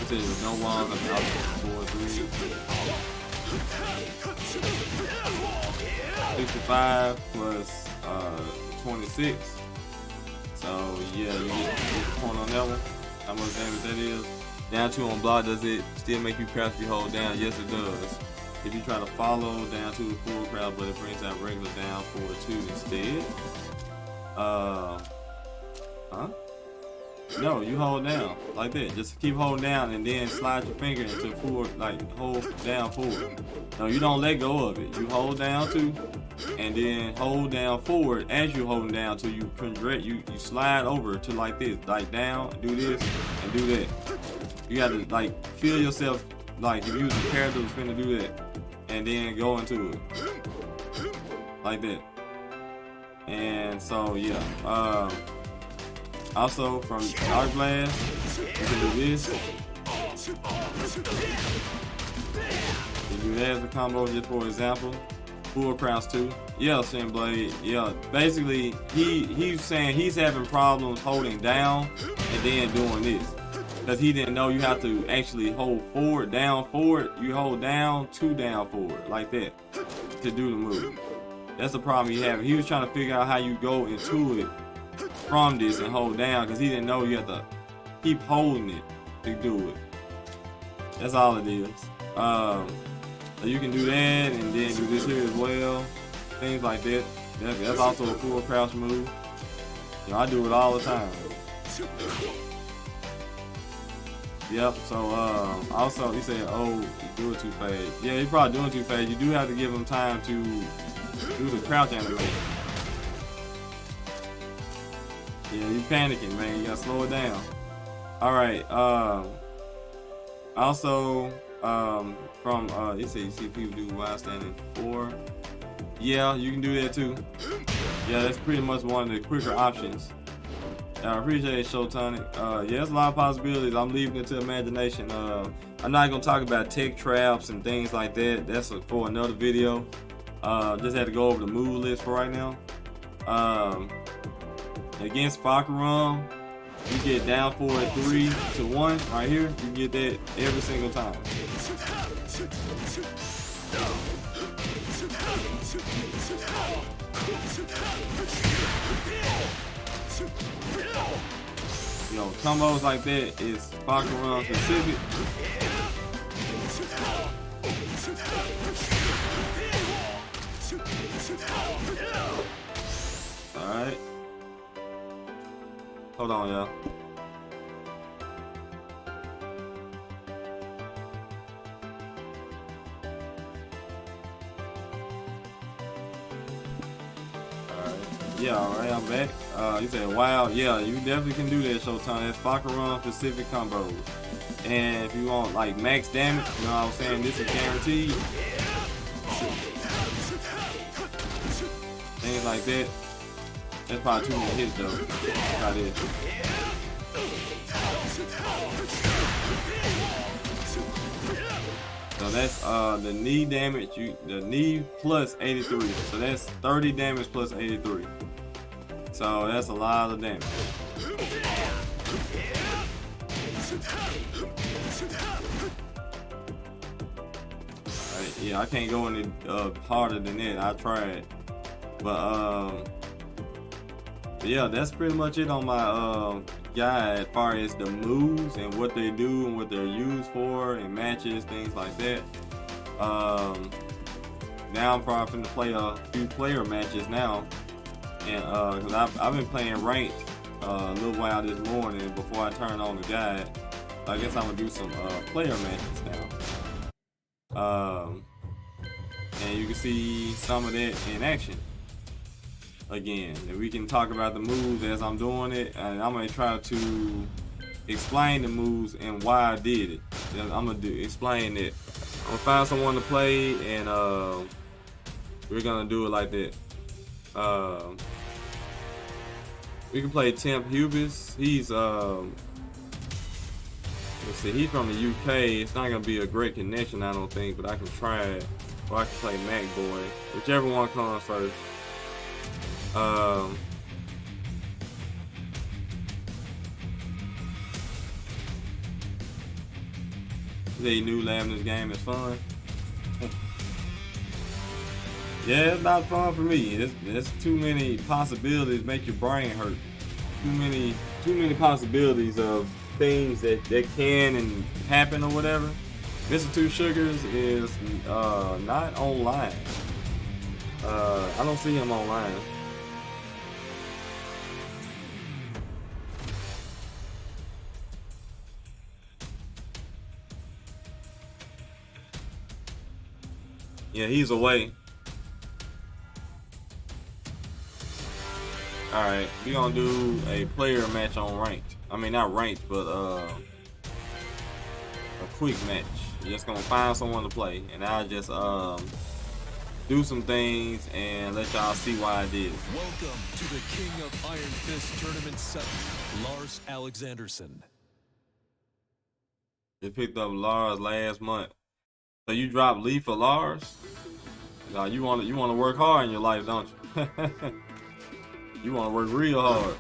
says no walls, I'm out 4-3. 65 plus 26. So, yeah, you get the point on that one. How much damage that is. Down 2 on block, does it still make you crouch if you hold down? Yes, it does. If you try to follow down 2 with full crouch, but it brings out regular down forward 2 instead. No, you hold down like that. Just keep holding down and then slide your finger into forward, like hold down forward. No, you don't let go of it. You hold down 2 and then hold down forward. As you holding down 2, you slide over to like this, like down, do this, and do that. You got to like feel yourself like if you use a character that's finna do that, and then go into it like that. And so yeah. Also from Dark Blast, you can do this. You do that as a combo, just for example. Full crouch 2. Yeah, Shin Blade. Yeah, basically he's saying he's having problems holding down and then doing this. Because he didn't know you have to actually hold forward, down forward. You hold down, 2 down forward, like that, to do the move. That's the problem he having. He was trying to figure out how you go into it from this and hold down, because he didn't know you have to keep holding it to do it. That's all it is. So you can do that and then do this here as well. Things like that. That's also a full crouch move. You know, I do it all the time. Yep, so also he said, oh, you do it too fast. Yeah, you're probably doing it too fast. You do have to give him time to do the crouch animation. Yeah, you panicking, man. You gotta slow it down. Alright, also, from, you see people do wild standing 4. Yeah, you can do that too. Yeah, that's pretty much one of the quicker options. I appreciate it, Showtonic. Yeah, there's a lot of possibilities. I'm leaving it to imagination. I'm not gonna talk about tech traps and things like that. That's for another video. Just had to go over the move list for right now. Against Faka Run, you get down forward 3-1 right here. You get that every single time. You know, combos like that is Faka Run specific. Hold on, y'all. Yeah, alright, I'm back. You said, wow, yeah, you definitely can do that, Showtime. That's Fakaron specific combos. And if you want like max damage, you know what I'm saying, this is guaranteed. Things like that. That's probably 2 more hits though. Try this. So that's the knee damage, the knee plus 83. So that's 30 damage plus 83. So that's a lot of damage. Right, yeah, I can't go any harder than that. I tried. But yeah, that's pretty much it on my guide as far as the moves and what they do and what they're used for and matches, things like that. Now I'm probably gonna play a few player matches now, and because I've been playing ranked a little while this morning before I turn on the guide. I guess I'm gonna do some player matches now, and you can see some of that in action again. And we can talk about the moves as I'm doing it, and I'm gonna try to explain the moves and why I did it. I'm gonna explain it. I'm gonna find someone to play, and we're gonna do it like that. We can play Temp Hubis. He's let's see, he's from the UK. It's not gonna be a great connection, I don't think, but I can try it. Or I can play Mac Boy, whichever one comes first. They knew labbing this game is fun. Yeah, it's not fun for me. There's too many possibilities, make your brain hurt. Too many possibilities of things that can and happen or whatever. Mr. Two Sugars is not online. I don't see him online. Yeah, he's away. Alright, we're gonna do a player match on ranked. I mean, not ranked, but a quick match. You're just gonna find someone to play, and I'll just do some things and let y'all see why I did it. Welcome to the King of Iron Fist Tournament 7, Lars Alexanderson. Just picked up Lars last month. So you dropped Lee for Lars? Now you want to work hard in your life, don't you? You want to work real hard.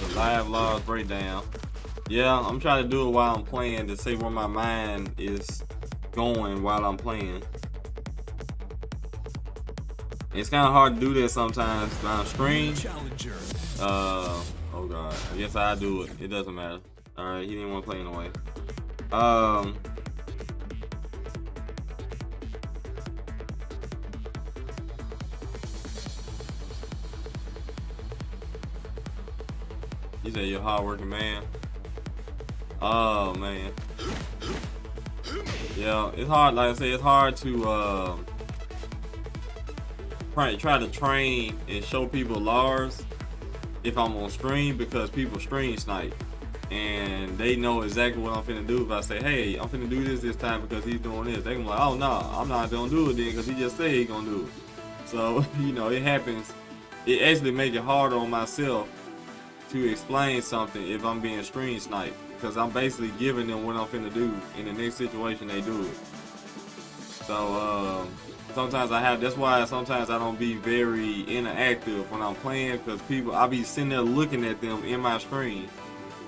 The live Lars breakdown. Yeah, I'm trying to do it while I'm playing to see where my mind is going while I'm playing. It's kind of hard to do that sometimes on screen. Oh god, I guess I do it. It doesn't matter. All right, he didn't want to play anyway. He said you're a hard-working man. Oh man. Yeah, it's hard. Like I said, it's hard to try to train and show people Lars if I'm on stream, because people stream snipe and they know exactly what I'm finna do. If I say, hey, I'm finna do this time because he's doing this, they gonna be like, oh no, I'm not gonna do it then because he just said he's gonna do it. So you know, it happens. It actually make it harder on myself to explain something if I'm being stream sniped, because I'm basically giving them what I'm finna do in the next situation they do it. So sometimes that's why sometimes I don't be very interactive when I'm playing, because I'll be sitting there looking at them in my screen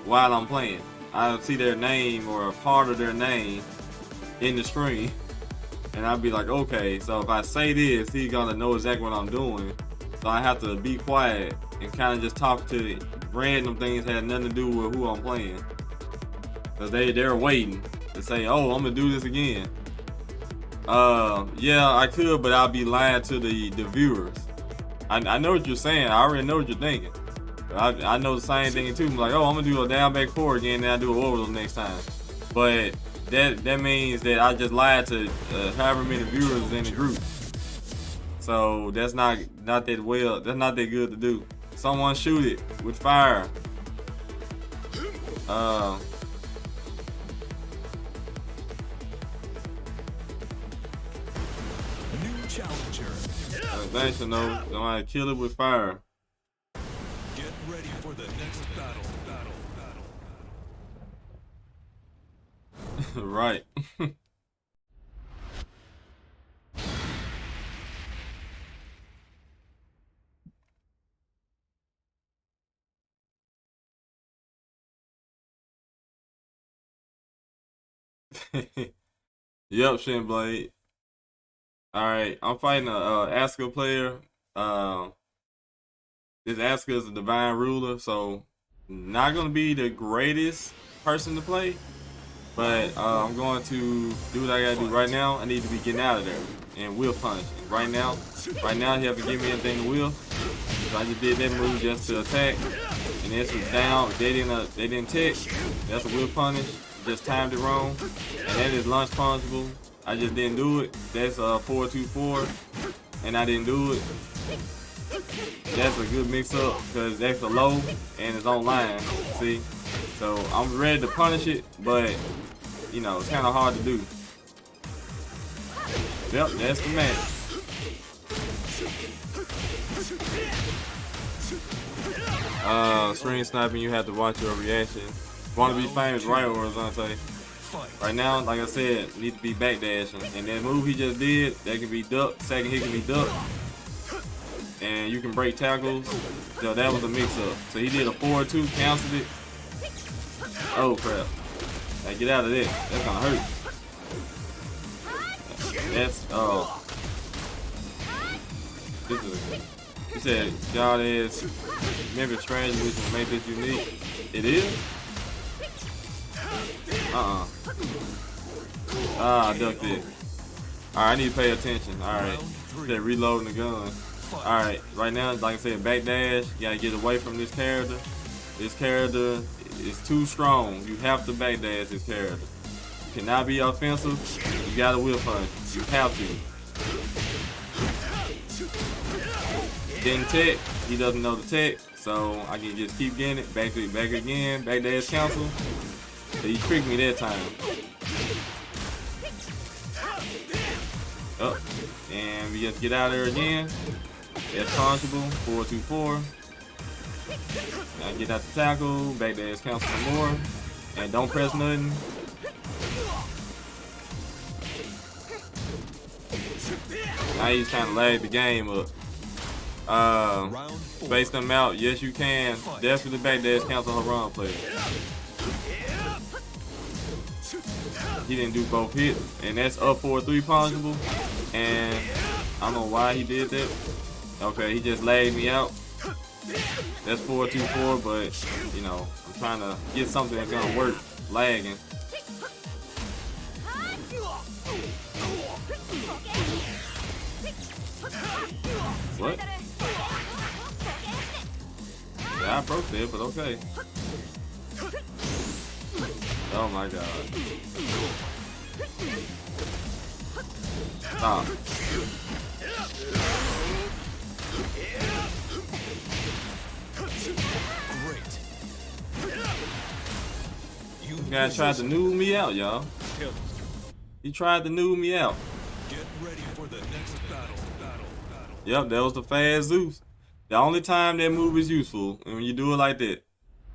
while I'm playing. I'll see their name or a part of their name in the screen, and I'll be like, okay, so if I say this, he's gonna know exactly what I'm doing. So I have to be quiet and kind of just talk to random things that have nothing to do with who I'm playing, because they're waiting to say, oh, I'm gonna do this again. Yeah, I could, but I'll be lying to the viewers. I know what you're saying. I already know what you're thinking. I know the same thing too. I'm like, oh, I'm gonna do a down back four again, then I do a orbital next time. But that means that I just lied to however many viewers in the group. So that's not that well. That's not that good to do. Someone shoot it with fire. New challenger. They should know. Somebody kill it with fire. Get ready for the next battle. Right. Yep, Shinblade. Alright, I'm fighting a Asuka player. This Asuka is a divine ruler, so not gonna be the greatest person to play. But I'm going to do what I gotta do right now. I need to be getting out of there and wheel punch. And right now he haven't given me anything to wheel. So I just did that move just to attack. And this was down. They didn't tick. That's a wheel punish. Just timed it wrong. And that is launch punchable. I just didn't do it. That's 4-2-4. And I didn't do it. That's a good mix up because that's a low and it's online. See? So I'm ready to punish it, but you know, it's kind of hard to do. Yep, that's the match. Screen sniping, you have to watch your reaction. Want to be famous, right, Horizonte? Right now, like I said, need to be backdashing. And that move he just did, that can be ducked. Second hit can be ducked. And you can break tackles. So that was a mix-up. So he did a 4-2, canceled it. Oh crap. Hey, get out of there. That's gonna hurt. That's this is, he said God is maybe strange which will make this unique. It is? I ducked it. Alright, I need to pay attention. Alright. They're reloading the gun. Alright, right now, like I said, backdash. You gotta get away from this character. This character is too strong. You have to backdash this character. You cannot be offensive. You gotta wheel punch. You have to. Didn't tech. He doesn't know the tech. So I can just keep getting it. Back to it, back again. Backdash cancel. So he tricked me that time. Up. And we just get out of there again. That's punchable. 4-2-4. Now get out the tackle, back there is cancel some more, and don't press nothing. Now he's trying to lag the game up. Space them out, yes you can. Definitely back there is cancel her run player. He didn't do both hits, and that's up 4-3 punchable. And I don't know why he did that. Okay, he just lagged me out. That's 4-2-4, but you know, I'm trying to get something that's gonna work. Lagging. What? Yeah, I broke that, but okay. Oh my god. Stop. Great. This guy tried to noob me out, y'all. He tried to noob me out. Get ready for the next battle. Yep, that was the fast Zeus. The only time that move is useful, and when you do it like that.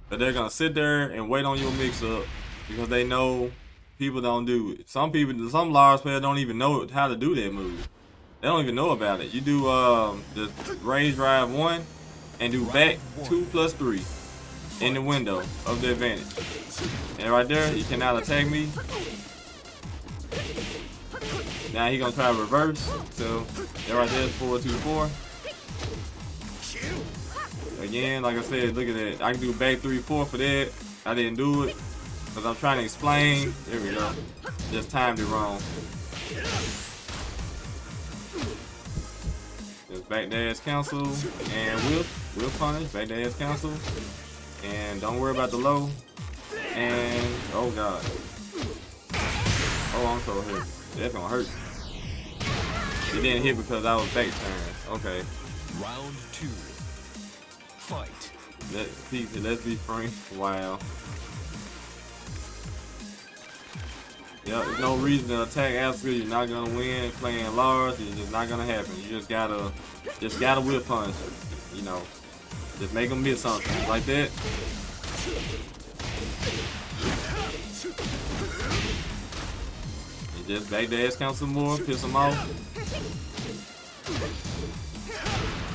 But they're gonna sit there and wait on your mix-up because they know people don't do it. Some Lars players don't even know how to do that move. They don't even know about it. You do the range drive 1 and do back 2+3 in the window of the advantage. And right there, he cannot attack me. Now he gonna try to reverse. So that right there is 4-2-4. Again, like I said, look at that. I can do back 3-4 for that. I didn't do it because I'm trying to explain. There we go. Just timed it wrong. backdash cancel, and whip punish, backdash cancel, and don't worry about the low. And oh god, oh I'm so hurt. That's gonna hurt. It didn't hit because I was back turn. Okay. Round 2. Fight. Let's be frank. Wow. Yeah, there's no reason to attack Asuka. You're not gonna win playing Lars. It's just not gonna happen. You just gotta whip punch. You know, just make them miss something like that. And just backdash count some more, piss them off.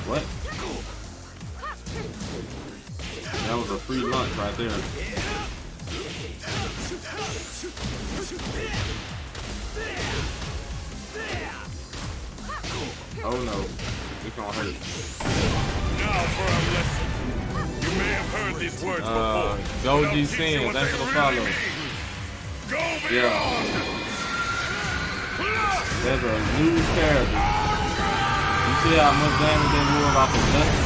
What? That was a free lunch right there. Oh no, it's gonna hurt. Now for a lesson. You may have heard these words before. Go G Sin, thanks for the follow. Yeah. That's a new character. You see how much damage they do off of nothing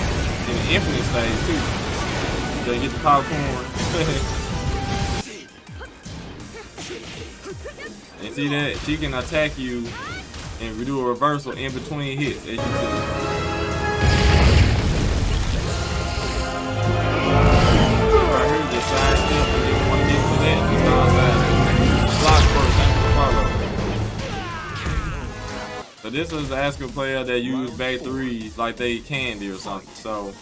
in the infinite stage too. They get the popcorn. And see that she can attack you and we do a reversal in between hits, as you see. Right here, just side step, and then want to get to that, just block first, follow. So this is the Asuka player that use back threes like they candy or something. So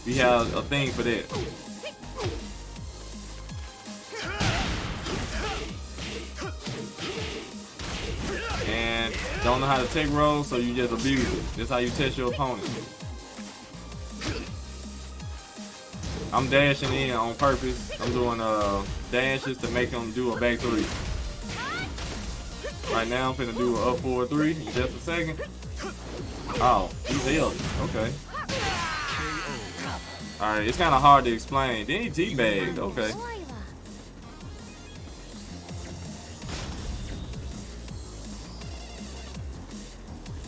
we have a thing for that. And don't know how to take rolls, so you just abuse it. This is how you test your opponent. I'm dashing in on purpose. I'm doing dashes to make them do a back three. Right now I'm finna do an up 4-3 in just a second. Oh, he's held. Okay. Alright, it's kinda hard to explain. Then he teabagged, okay.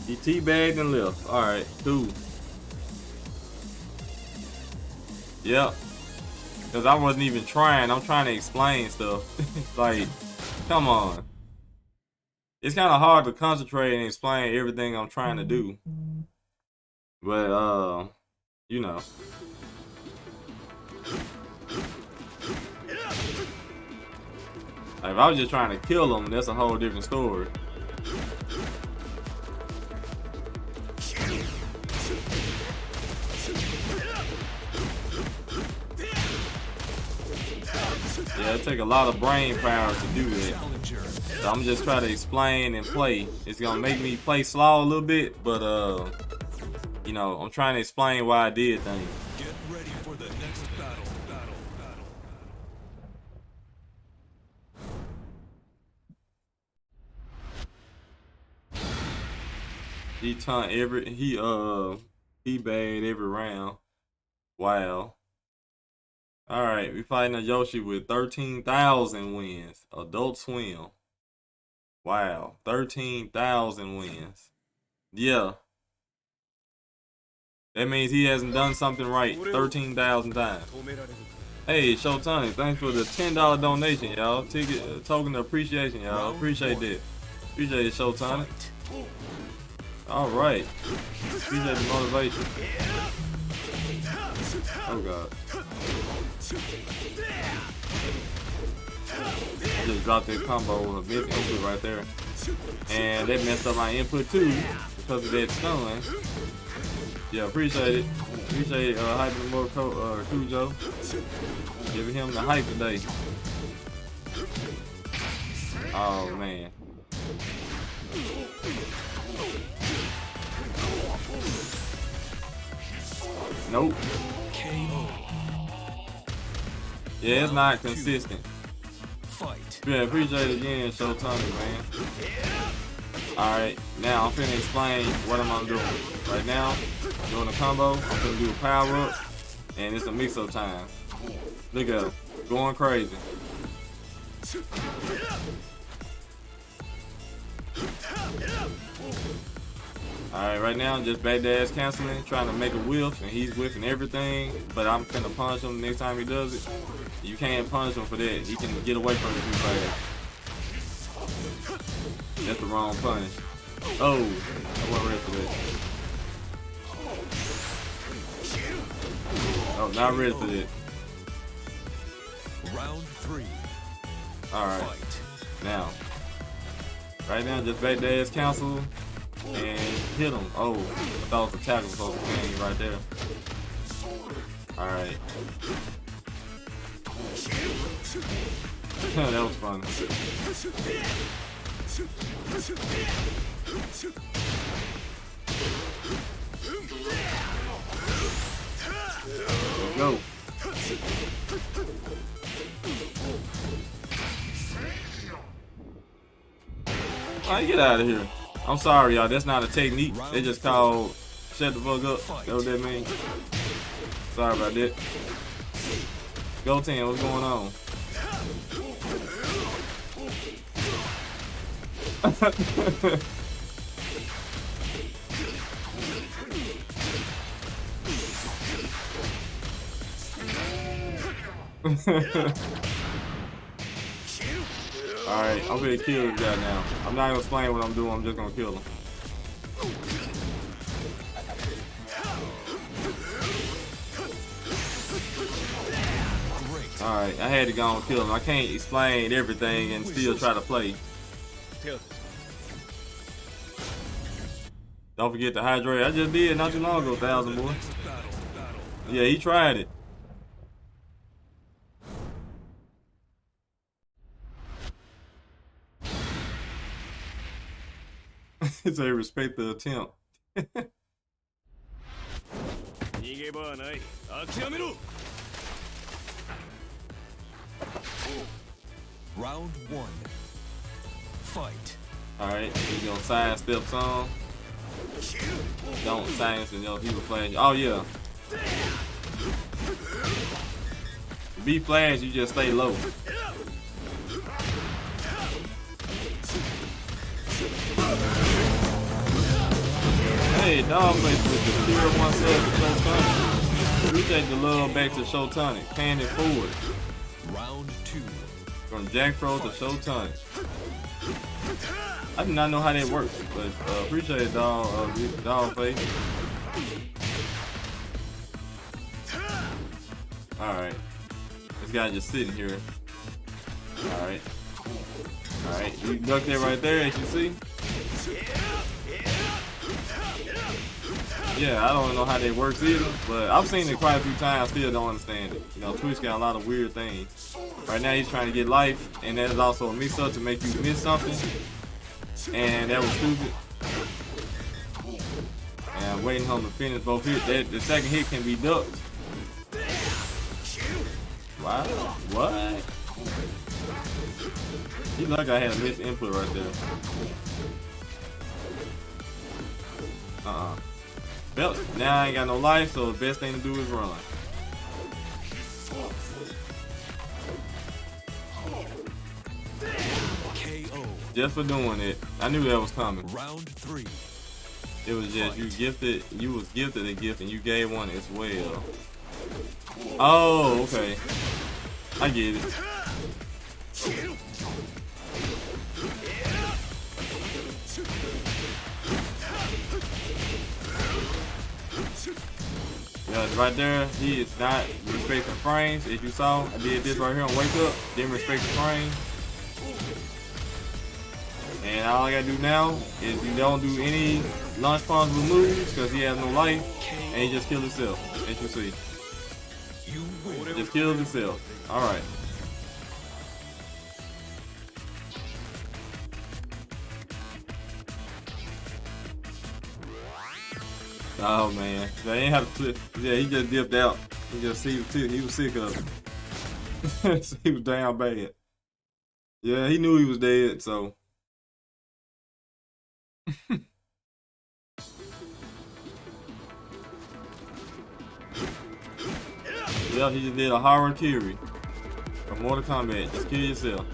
He teabagged and left. Alright, cool. Yep. Because I wasn't even trying. I'm trying to explain stuff. Like, come on. It's kind of hard to concentrate and explain everything I'm trying to do. But, you know. Like, if I was just trying to kill him, that's a whole different story. Yeah, it takes a lot of brain power to do it. So I'm just trying to explain and play. It's gonna make me play slow a little bit, but you know, I'm trying to explain why I did things. Get ready for the next battle. He turned he bad every round. Wow. Alright, we fighting a Yoshi with 13,000 wins. Adult Swim. Wow, 13,000 wins. Yeah. That means he hasn't done something right 13,000 times. Hey, Shotani, thanks for the $10 donation, y'all. Token of appreciation, y'all. Appreciate that. Appreciate it, Shotani. Alright. Appreciate the motivation. Oh god. I just dropped that combo with a mid input right there. And that messed up my input too because of that stun. Yeah, appreciate it. Appreciate hyping more Kujo. Giving him the hype today. Oh man. Nope. Yeah, it's not consistent. Yeah, appreciate it again, Shotani, man. Alright, now I'm finna explain what I'm gonna do. Right now, I'm doing a combo. I'm finna do a power up, and it's a mix-up time. Look at him, going crazy. Alright, right now, just back dash canceling, trying to make a whiff, and he's whiffing everything, but I'm finna punish him next time he does it. You can't punish him for that. He can get away from it too fast. That's the wrong punish. Oh, I wasn't ready for that. Oh, not ready for that. Round 3. Alright, now. Right now, just back dash cancel and hit him. Oh, I thought it was a tackle, so it's hanging right there. Alright. That was fun. Let's go. Alright, get out of here. I'm sorry, y'all. That's not a technique. They just called shut the fuck up. That's what that means. Sorry about that. Go 10, what's going on? Alright, I'm gonna kill this guy now. I'm not gonna explain what I'm doing, I'm just gonna kill him. Alright, I had to go and kill him. I can't explain everything and still try to play. Don't forget to hydrate. I just did not too long ago, 1,000 boy. Yeah, he tried it. Say respect the attempt. Round 1. Fight. Alright, he's gonna sidestep some. Don't silence and he was flash. Oh yeah. To be flash, you just stay low. Hey, dog plays with the tier 1 sub to Showtonic. We take the love back to Showtonic, paying it forward. Round 2. From Jack Pro to Showtonic. I do not know how that works, but appreciate it, dog face. Alright. This guy just sitting here. Alright. Alright, you duck that right there, as you see. Yeah, I don't know how that works either, but I've seen it quite a few times, still don't understand it. You know, Twitch got a lot of weird things. Right now he's trying to get life, and that is also a mix-up to make you miss something. And that was stupid. And I'm waiting him to finish both hits. The second hit can be ducked. Wow, what? You lucky I had a missed input right there. Well, now I ain't got no life, so the best thing to do is run. KO. Just for doing it. I knew that was coming. Round 3. It was just you was gifted a gift and you gave one as well. Oh, okay. I get it. Yeah, right there, he is not respecting frames. As you saw, I did this right here on Wake Up, didn't respect the frames. And all I gotta do now is you don't do any launch responsible moves because he has no life, and he just killed himself, as you see. Just killed himself. Alright. Oh man, they ain't have to flip. Yeah, he just dipped out. He just he was sick of it. He was down bad. Yeah, he knew he was dead, so. Yeah, he just did a Harakiri from Mortal Kombat. Just kill yourself.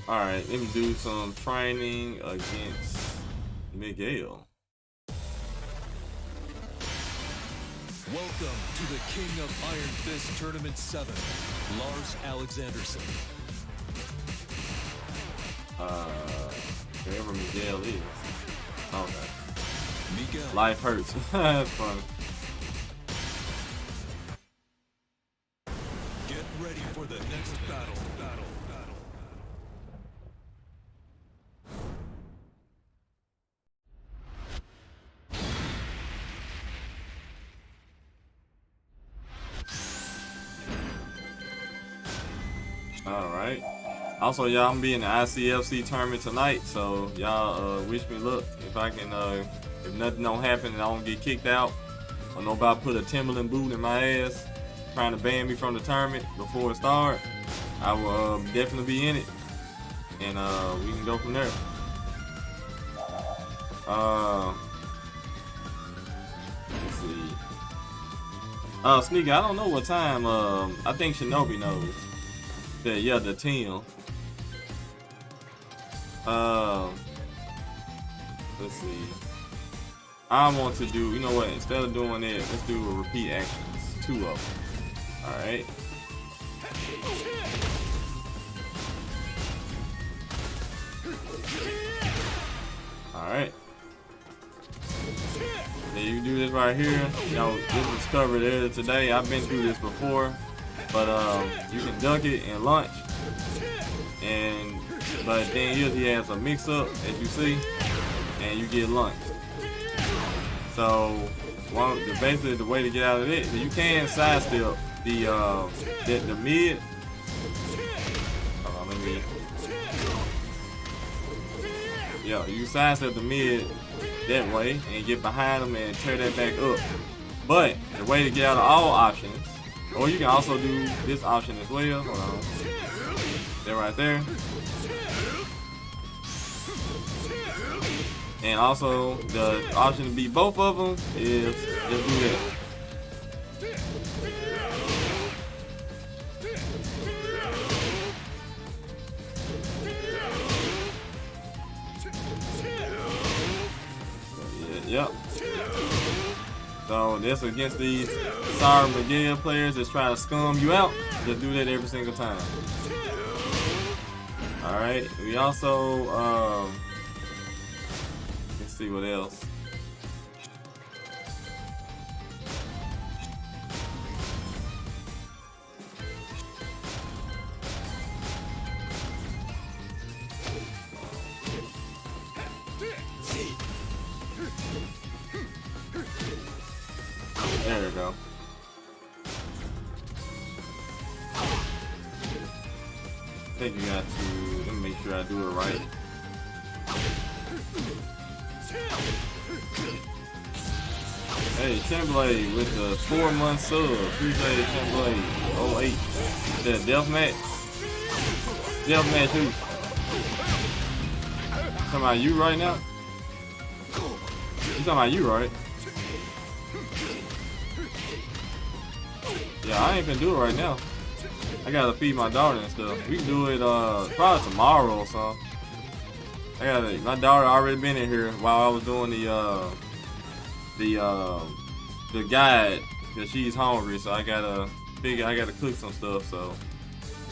Alright, let me do some training against Miguel. Welcome to the King of Iron Fist Tournament 7, Lars Alexanderson. Wherever Miguel is. Okay. Miguel. Life hurts. That's funny. Get ready for the next battle. Alright. Also, y'all, I'm be in the ICFC tournament tonight, so y'all wish me luck. If I can, if nothing don't happen and I don't get kicked out, or nobody put a Timberland boot in my ass trying to ban me from the tournament before it starts, I will definitely be in it, and we can go from there. Let's see. Sneaker, I don't know what time. I think Shinobi knows. Yeah, the team. Let's see. I want to do, you know what, instead of doing it, let's do a repeat actions. 2 of them. Alright. Alright. Then you do this right here. You know, this was covered earlier today. I've been through this before. But you can dunk it and launch. But then he has a mix up, as you see, and you get launched. So basically the way to get out of it, you can sidestep the mid. Hold on, let me. Yeah, you sidestep the mid that way and get behind them and tear that back up. But the way to get out of all options, or you can also do this option as well. Hold on. That right there. And also the option to beat both of them is just do that. Yep. So that's against these sorry Miguel players that's trying to scum you out. Just do that every single time. Alright, we also let's see what else. There we go. I think you got to, let me make sure I do it right. Hey, Timblade with the 4-month sub. Appreciate it, Timblade. 08. That deathmatch. Deathmatch who? Talking about you right now? You talking about you, right? Yeah, I ain't gonna do it right now. I gotta feed my daughter and stuff. We can do it probably tomorrow or something. My daughter already been in here while I was doing the guide, because she's hungry, so I gotta cook some stuff. So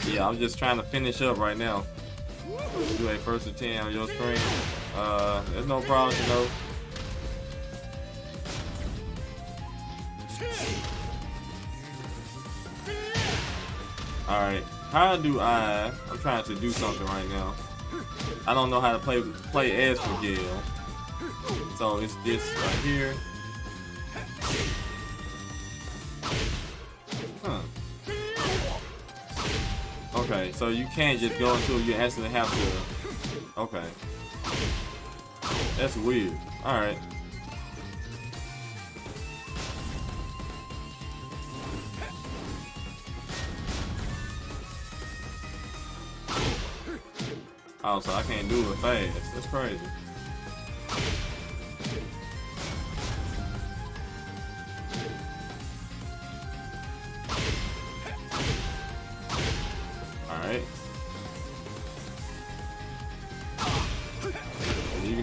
yeah, I'm just trying to finish up right now. Do a 1st to 10 on your screen. There's no problem, you know. Alright, how do I'm trying to do something right now. I don't know how to play as Miguel. So it's this right here. Huh. Okay, so you can't just go until you actually have to. Okay. That's weird. Alright. Oh, so I can't do it fast. That's crazy. Alright.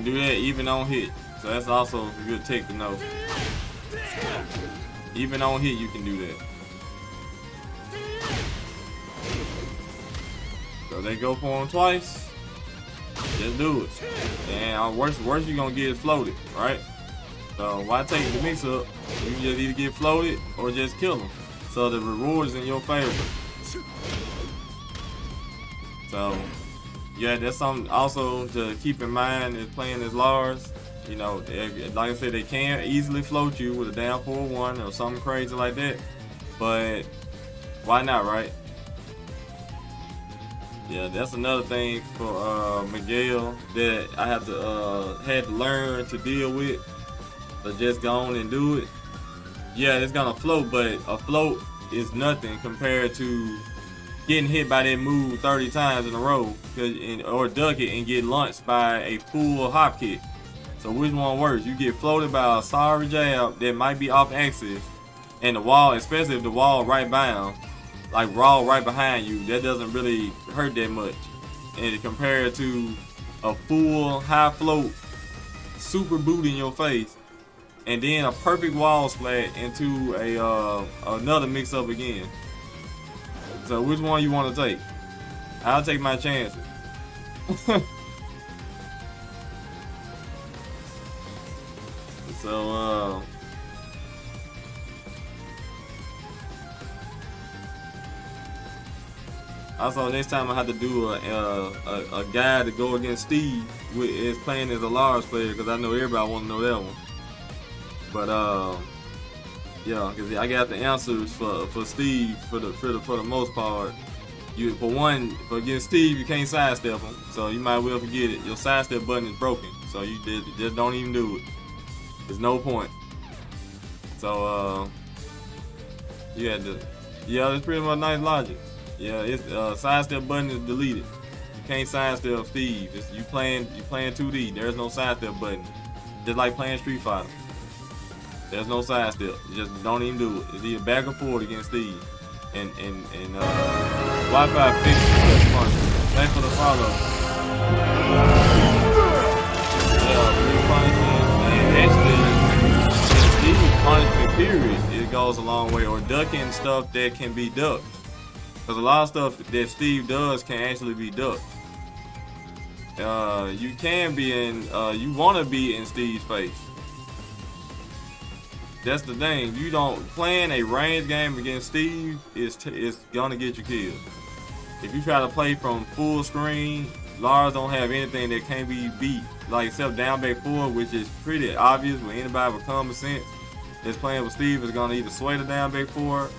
can do that even on hit. So that's also a good tip to know. Even on hit, you can do that. So they go for him twice. Just do it. And worst you're gonna get is floated, right? So why take the mix up? You can just either get floated or just kill them. So the reward is in your favor. So yeah, that's something also to keep in mind is playing as Lars. You know, like I said, they can easily float you with a down 4-1 or something crazy like that. But why not, right? Yeah, that's another thing for Miguel that I had to learn to deal with. So just go on and do it. Yeah, it's gonna float, but a float is nothing compared to getting hit by that move 30 times in a row, or duck it and get launched by a full hop kick. So which one worse? You get floated by a sorry jab that might be off axis, and the wall, especially if the wall right bound, like raw right behind you, that doesn't really hurt that much. And compared to a full high float, super boot in your face, and then a perfect wall splat into another mix up again. So which one you want to take? I'll take my chances. So also next time I have to do a guide to go against Steve is playing as a Lars player, because I know everybody want to know that one. But yeah, because I got the answers for Steve for the most part. For against Steve, you can't sidestep him, so you might well forget it. Your sidestep button is broken, so you just don't even do it. There's no point. So you had to, yeah, that's pretty much nice logic. Yeah, it's sidestep button is deleted. You can't sidestep Steve. You playing 2D. There's no sidestep button. Just like playing Street Fighter. There's no sidestep. You just don't even do it. It's either back or forward against Steve. And Wi-Fi fixed it. Thanks for the follow. Yeah, punishment. And actually, Steve punishment period, it goes a long way. Or ducking stuff that can be ducked. Because a lot of stuff that Steve does can actually be ducked. You can be in, you want to be in Steve's face. That's the thing. You don't playing a range game against Steve is gonna get you killed. If you try to play from full screen, Lars don't have anything that can't be beat, like except down back forward, which is pretty obvious with anybody with common sense that's playing with Steve is gonna either sway the down back forward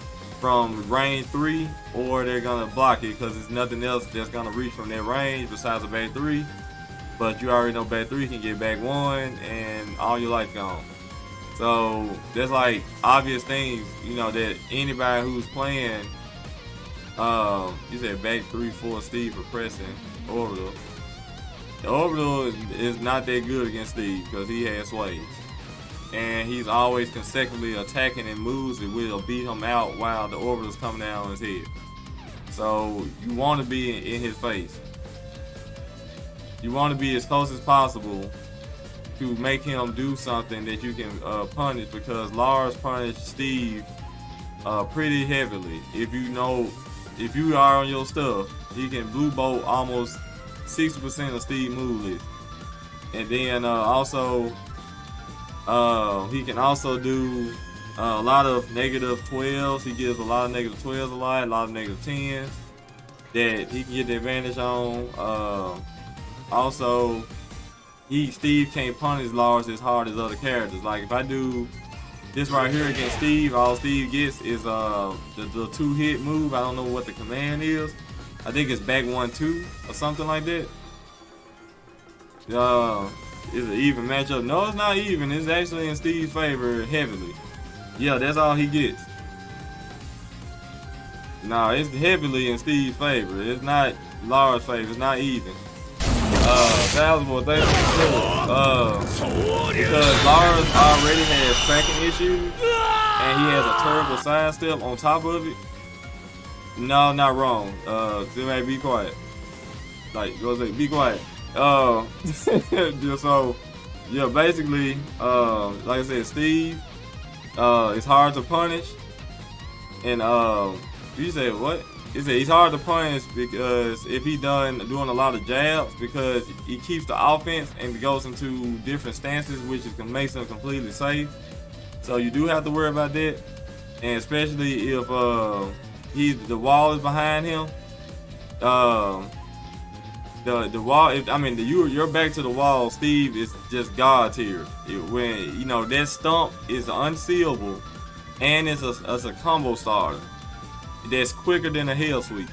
from range 3, or they're gonna block it because there's nothing else that's gonna reach from that range besides a back 3. But you already know back 3 can get back 1 and all your life gone. So there's like obvious things, you know, that anybody who's playing, you said back 3-4 Steve for pressing orbital. The orbital is not that good against Steve because he has sways. And he's always consecutively attacking and moves that will beat him out while the orbital's coming down on his head. So you want to be in his face. You want to be as close as possible to make him do something that you can punish, because Lars punished Steve pretty heavily. If you are on your stuff, he can blue bolt almost 60% of Steve move list. And then also he can also do a lot of -12s. He gives a lot of -12s a lot of -10s that he can get the advantage on. Also, Steve can't punish Lars as hard as other characters. Like if I do this right here against Steve, all Steve gets is the 2-hit move. I don't know what the command is. I think it's back 1-2 or something like that. It's an even matchup. No, it's not even. It's actually in Steve's favor heavily. Yeah, that's all he gets. No, it's heavily in Steve's favor. It's not Lars' favor. It's not even. Valuable, thank you. Because Lars already has tracking issues and he has a terrible sidestep on top of it. No, not wrong. Be quiet. Like, go say, be quiet. So yeah, basically, like I said, Steve, it's hard to punish, and you said what? He said he's hard to punish because if he doing a lot of jabs, because he keeps the offense and goes into different stances, which makes him completely safe. So you do have to worry about that, and especially if the wall is behind him. The wall, your back to the wall, Steve, is just God tier. When you know that stump is unseeable, and it's a combo starter that's quicker than a hell sweep.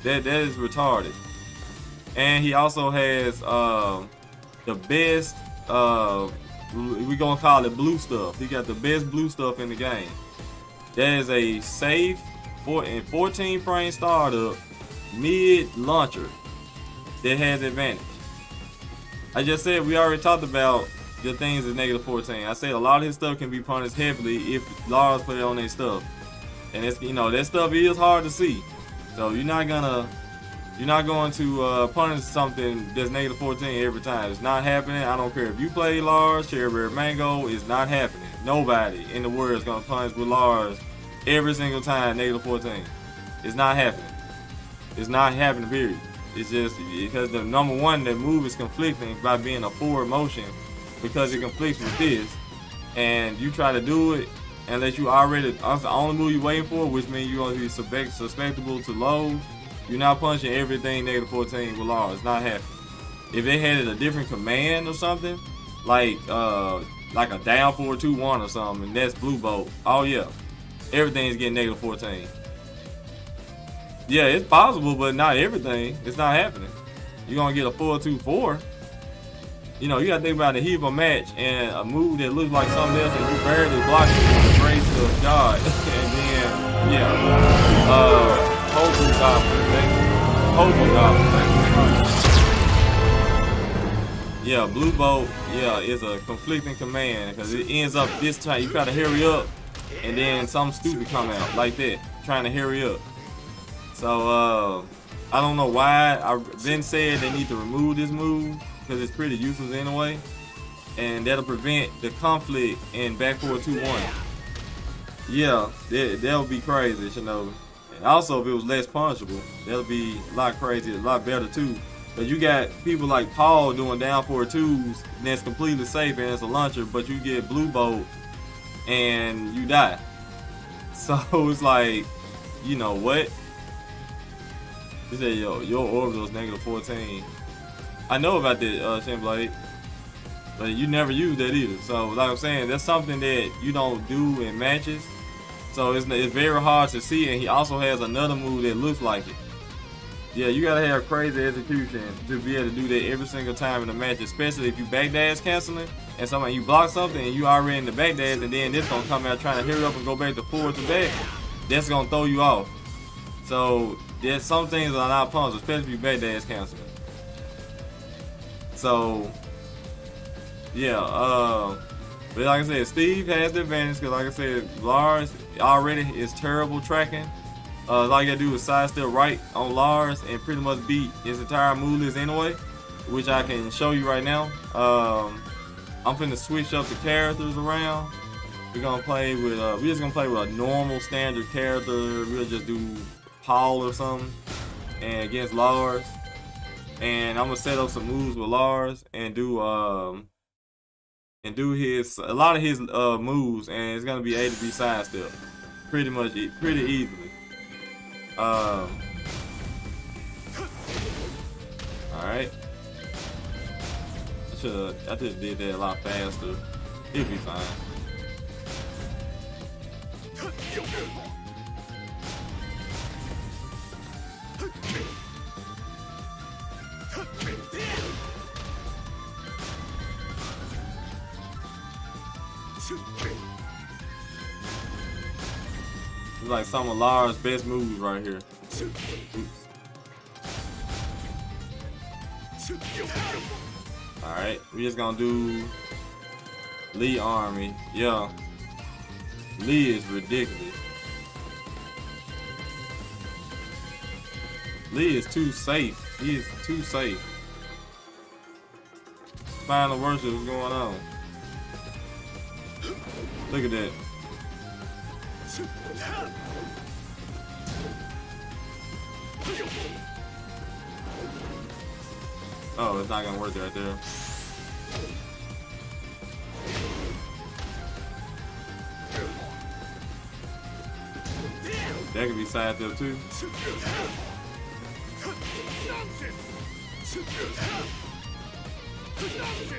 That is retarded. And he also has the best we gonna call it blue stuff. He got the best blue stuff in the game. That is a safe 14 frame startup mid launcher that has advantage. I just said we already talked about the things at -14. I said a lot of his stuff can be punished heavily if Lars put it on their stuff, and it's that stuff is hard to see. So you're not going to punish something that's -14 every time. It's not happening. I don't care if you play Lars, Cherry Berry Mango. It's not happening. Nobody in the world is gonna punish with Lars every single time -14. It's not happening. It's not happening, period. It's just because the number one, the move is conflicting by being a forward motion because it conflicts with this. And you try to do it unless you already, that's the only move you're waiting for, which means you're going to be susceptible to lows. You're not punching everything -14 with Lars. It's not happening. If they had a different command or something, like a down 4-2-1 or something, and that's Blue Bolt, oh yeah, everything's getting -14. Yeah, it's possible, but not everything. It's not happening. You're gonna get a 4-2-4. You know, you gotta think about the heat of a match and a move that looks like something else and you barely block it with the grace of God. And then, hopefully yeah, Blue Bolt, is a conflicting command because it ends up this time you try to hurry up and then something stupid come out like that, trying to hurry up. So I don't know why. I've been said they need to remove this move because it's pretty useless anyway, and that'll prevent the conflict in back 4-2-1. Yeah, that'll be crazy, you know. And also, if it was less punishable, that'll be a lot crazier, a lot better too. But you got people like Paul doing down 4-2s, and that's completely safe and it's a launcher, but you get Blue Bolt and you die. So it's like, you know what? He said, yo, your orbital is -14. I know about that, Shin Blade, but you never use that either. So, like I'm saying, that's something that you don't do in matches. So it's very hard to see, and he also has another move that looks like it. Yeah, you gotta have crazy execution to be able to do that every single time in a match, especially if you backdash canceling and you block something and you already in the backdash, and then this gonna come out trying to hurry up and go back to forward to back. That's gonna throw you off. So there's some things that are not punished, especially if you backdash canceling. So yeah, but like I said, Steve has the advantage because, like I said, Lars already is terrible tracking. All you gotta do is sidestep right on Lars and pretty much beat his entire move list anyway, which I can show you right now. I'm finna switch up the characters around. We're just gonna play with a normal standard character. We'll just do Paul or something, and against Lars. And I'm gonna set up some moves with Lars and do a lot of his moves, and it's gonna be A to B sidestep, pretty easily. All right. I should have did that a lot faster. It'll be fine. It's like some of Lars' best moves right here. Oops. Alright, we just gonna do Lee Army. Yeah. Lee is ridiculous. Lee is too safe. He is too safe. Final worship, what's going on? Look at that. Oh, it's not gonna work right there. That could be side step too.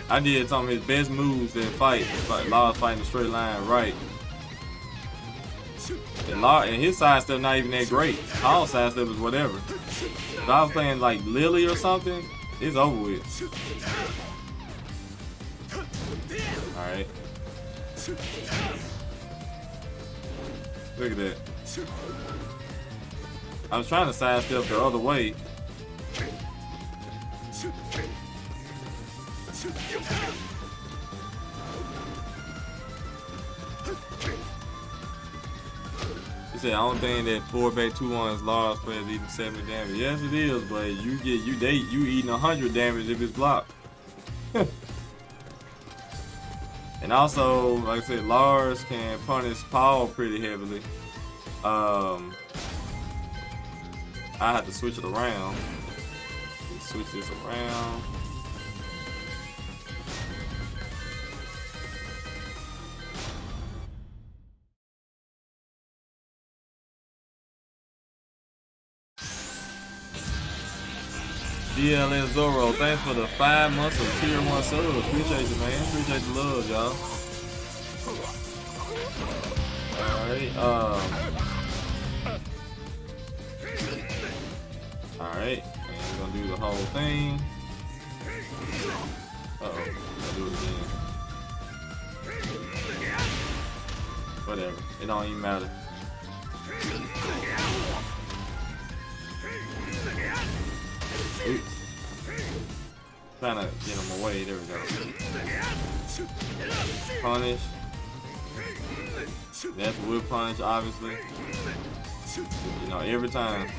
I did some of his best moves in fight. Like Lars fighting the straight line right. And his side step not even that great. Paul's side step is whatever. If I was playing like Lily or something, it's over with. Alright. Look at that. I was trying to sidestep the other way. He said, the only thing that 4-back 2-1 is Lars players eating 70 damage. Yes, it is, but you eating 100 damage if it's blocked. And also, like I said, Lars can punish Paul pretty heavily. I have to switch it around. Switch this around. DLN Zorro, thanks for the 5 months of tier 1 sub. Appreciate you, man. Appreciate the love, y'all. Alright, and we're gonna do the whole thing. Uh-oh, I'll do it again. Whatever, it don't even matter. Oops. Trying to get him away, there we go. Punish. That's whip punish, obviously. You know, every time.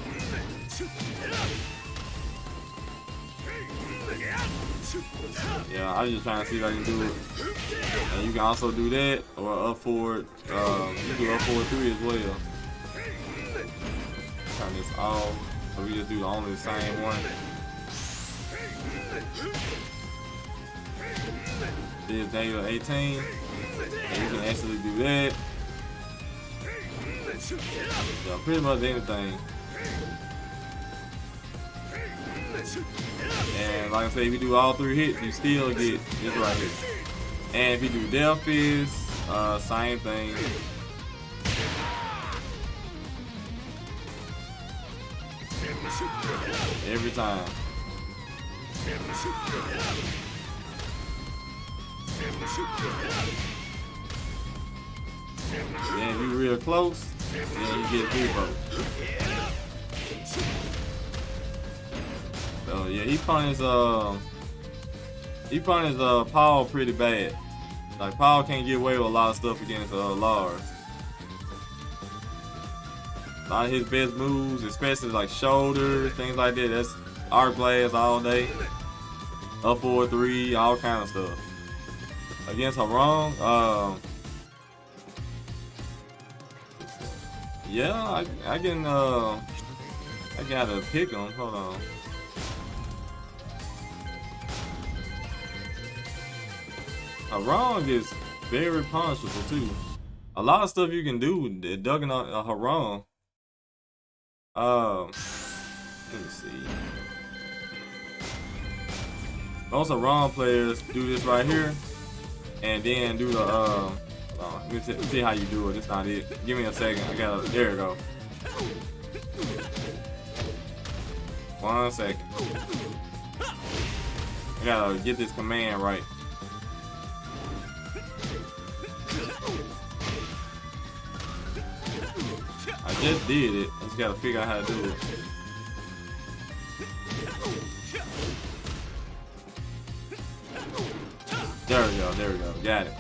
Yeah, I was just trying to see if I can do it. And you can also do that, or up forward. You can do up forward 3 as well. Turn this off. So we just do only the same one. This is negative 18. And you can actually do that. Yeah, pretty much anything. And like I said, if you do all 3 hits, you still get this right here. And if you do Death Fist, same thing. Every time. Then if you're real close, then you get Vivo. So yeah, he punished Paul pretty bad. Like Paul can't get away with a lot of stuff against Lars. A lot of his best moves, especially like shoulders, things like that, that's arc blast all day. Up 4-3, all kind of stuff. Against Harong, yeah, I can I gotta pick him. Hold on. Harong is very punishable too. A lot of stuff you can do ducking on Harong. Let me see. Most Harong players do this right here, and then do the let me see how you do it. It's not it. Give me a second. I gotta. There we go. 1 second. I gotta get this command right. I just did it. I just gotta figure out how to do it. There we go. There we go. Got it.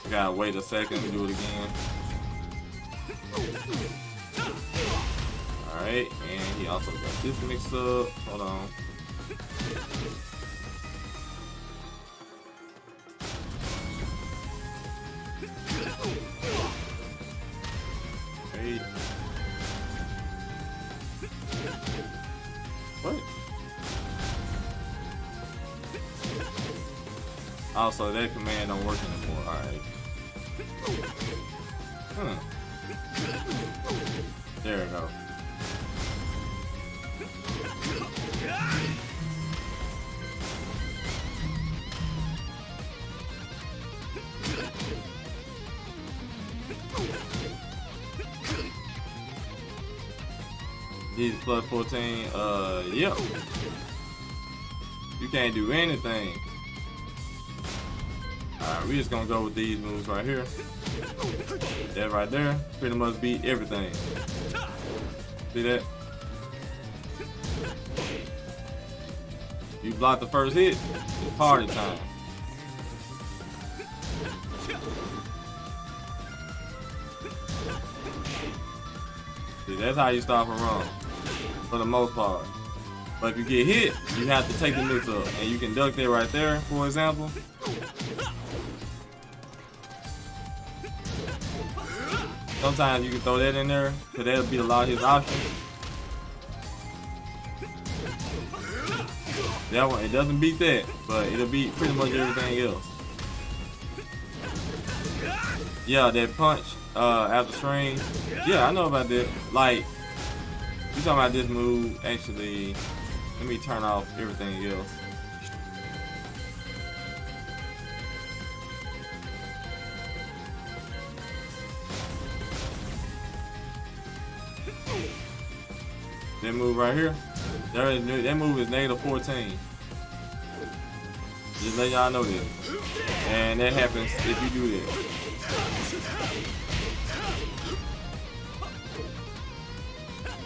I gotta wait a second to do it again. Alright, and he also got this mixed up. Hold on. Hey. What? Also, that command don't work anymore. Alright. There we go. These plus 14, yep. You can't do anything. Alright, we just gonna go with these moves right here. That right there pretty much beat everything. See that? You block the first hit, it's party time. See, that's how you stop a run, for the most part. But if you get hit, you have to take the mix up, and you can duck that right there, for example. Sometimes you can throw that in there, because that'll beat a lot of his options. That one, it doesn't beat that, but it'll beat pretty much everything else. Yeah, that punch after string. Yeah, I know about that. Like, you talking about this move, actually, let me turn off everything else. That move right here, that move is negative 14. Just let y'all know this. And that happens if you do that.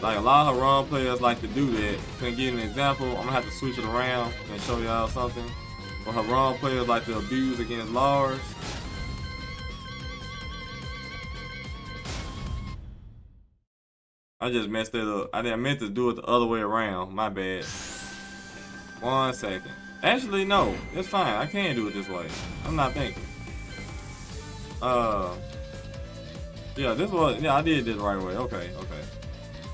Like a lot of Haram players like to do that. Can I give you an example? I'm gonna have to switch it around and show y'all something. But Haram players like to abuse against Lars. I just messed it up. I meant to do it the other way around. My bad. 1 second. Actually, no. It's fine. I can do it this way. I'm not thinking. Yeah, this was. Yeah, I did this the right way. Okay, okay.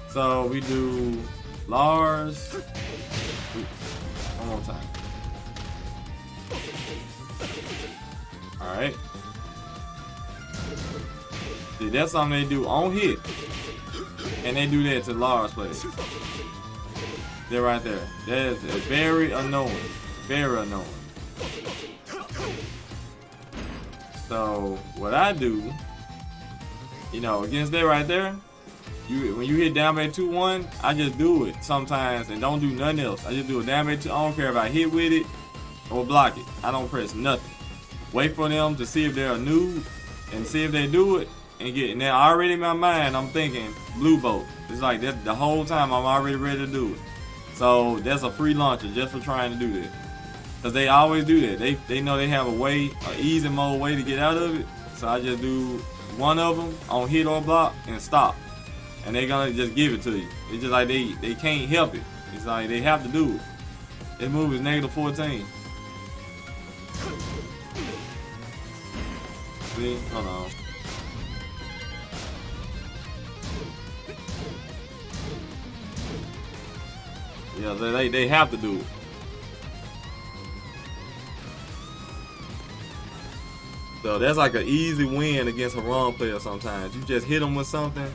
So we do Lars. Oops. One more time. All right. See, that's something they do on hit. And they do that to Lars players. They're right there. That is very annoying. Very annoying. So what I do, you know, against that right there, when you hit down by 2-1, I just do it sometimes and don't do nothing else. I just do a down by 2. I don't care if I hit with it or block it. I don't press nothing. Wait for them to see if they're a noob and see if they do it. And get now already in my mind, I'm thinking blue bolt. It's like that the whole time I'm already ready to do it. So that's a free launcher just for trying to do that. Cause they always do that. They know they have a way, an easy mode way to get out of it. So I just do one of them on hit or block and stop. And they're gonna just give it to you. It's just like they can't help it. It's like they have to do it. This move is negative 14. See? Hold on. Yeah, they have to do it. So that's like an easy win against a wrong player sometimes. You just hit them with something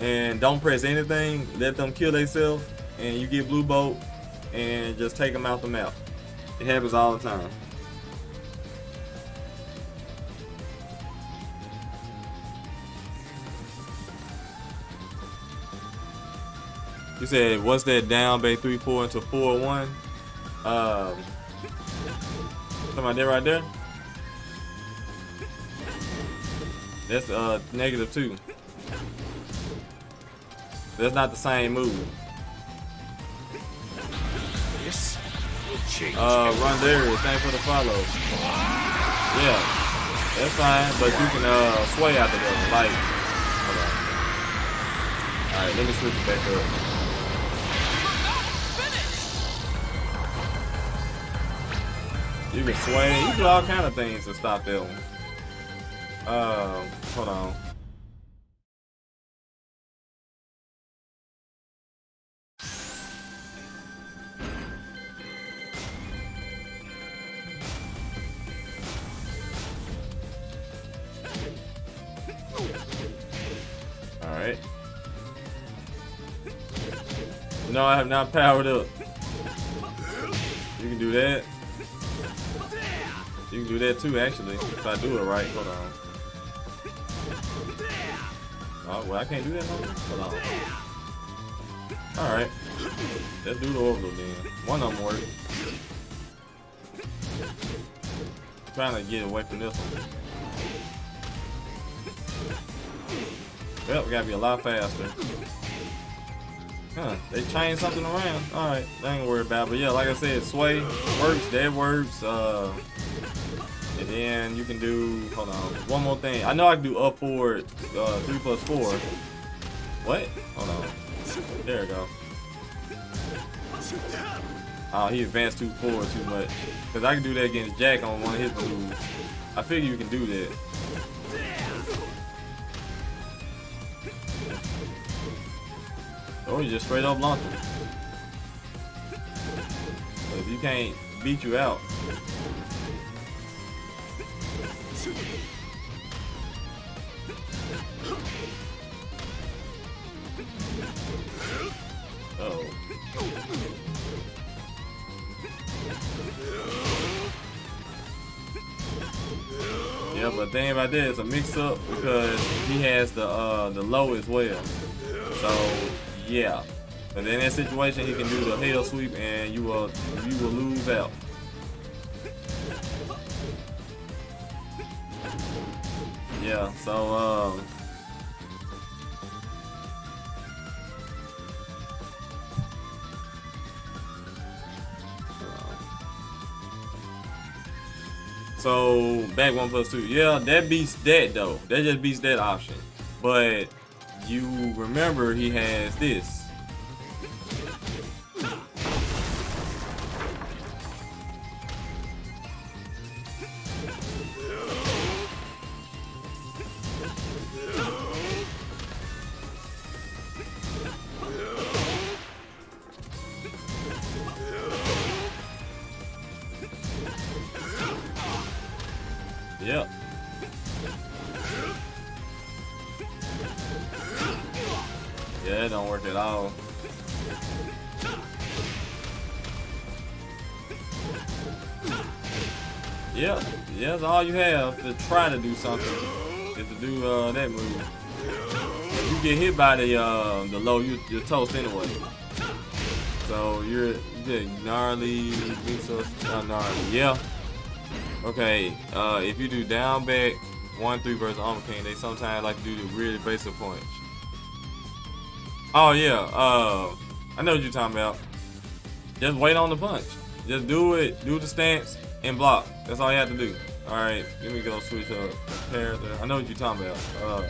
and don't press anything, let them kill themselves, and you get blue bolt and just take them out the map. It happens all the time. You said, what's that down bay 3-4 into 4-1? Something like that right there? That's negative 2. That's not the same move. This will change. Run there, thanks for the follow. Yeah, that's fine, but you can sway after that. Like, hold on. Alright, let me switch it back up. You can sway. You do all kind of things to stop that one. Hold on. Alright. No, I have not powered up. You can do that. You can do that too, actually. If I do it right. Hold on. Oh, well, I can't do that no more. Hold on. Alright. Let's do the orbital then. One of them work. Trying to get away from this one. Well, we gotta be a lot faster. Huh, they changed something around. Alright, I ain't worried about it. But yeah, like I said, sway works, that works. And then you can do, hold on, one more thing. I know I can do up forward, 3+4. What? Hold on. There we go. Oh, he advanced too forward too much. Because I can do that against Jack on one of his moves. I figure you can do that. Or you just straight up launch him. But if he can't beat you out. Uh-oh. Yeah, but the thing about that is a mix-up because he has the low as well. So yeah, but in that situation he can do the hell sweep and you will lose out. Yeah, so so back 1+2. Yeah, that beats that though. That just beats that option. But you remember he has this. Yep. Yeah, it don't work at all. Yep. Yeah, that's all you have to try to do something is to do that move. If you get hit by the low, you're toast anyway. So you're gnarly, not gnarly. Yeah. Okay. If you do down back 1-3 versus Armor King, they sometimes like to do the really basic punch. Oh yeah, I know what you're talking about. Just wait on the punch. Just do it, do the stance, and block. That's all you have to do. Alright, let me go switch up character. I know what you're talking about. Alright.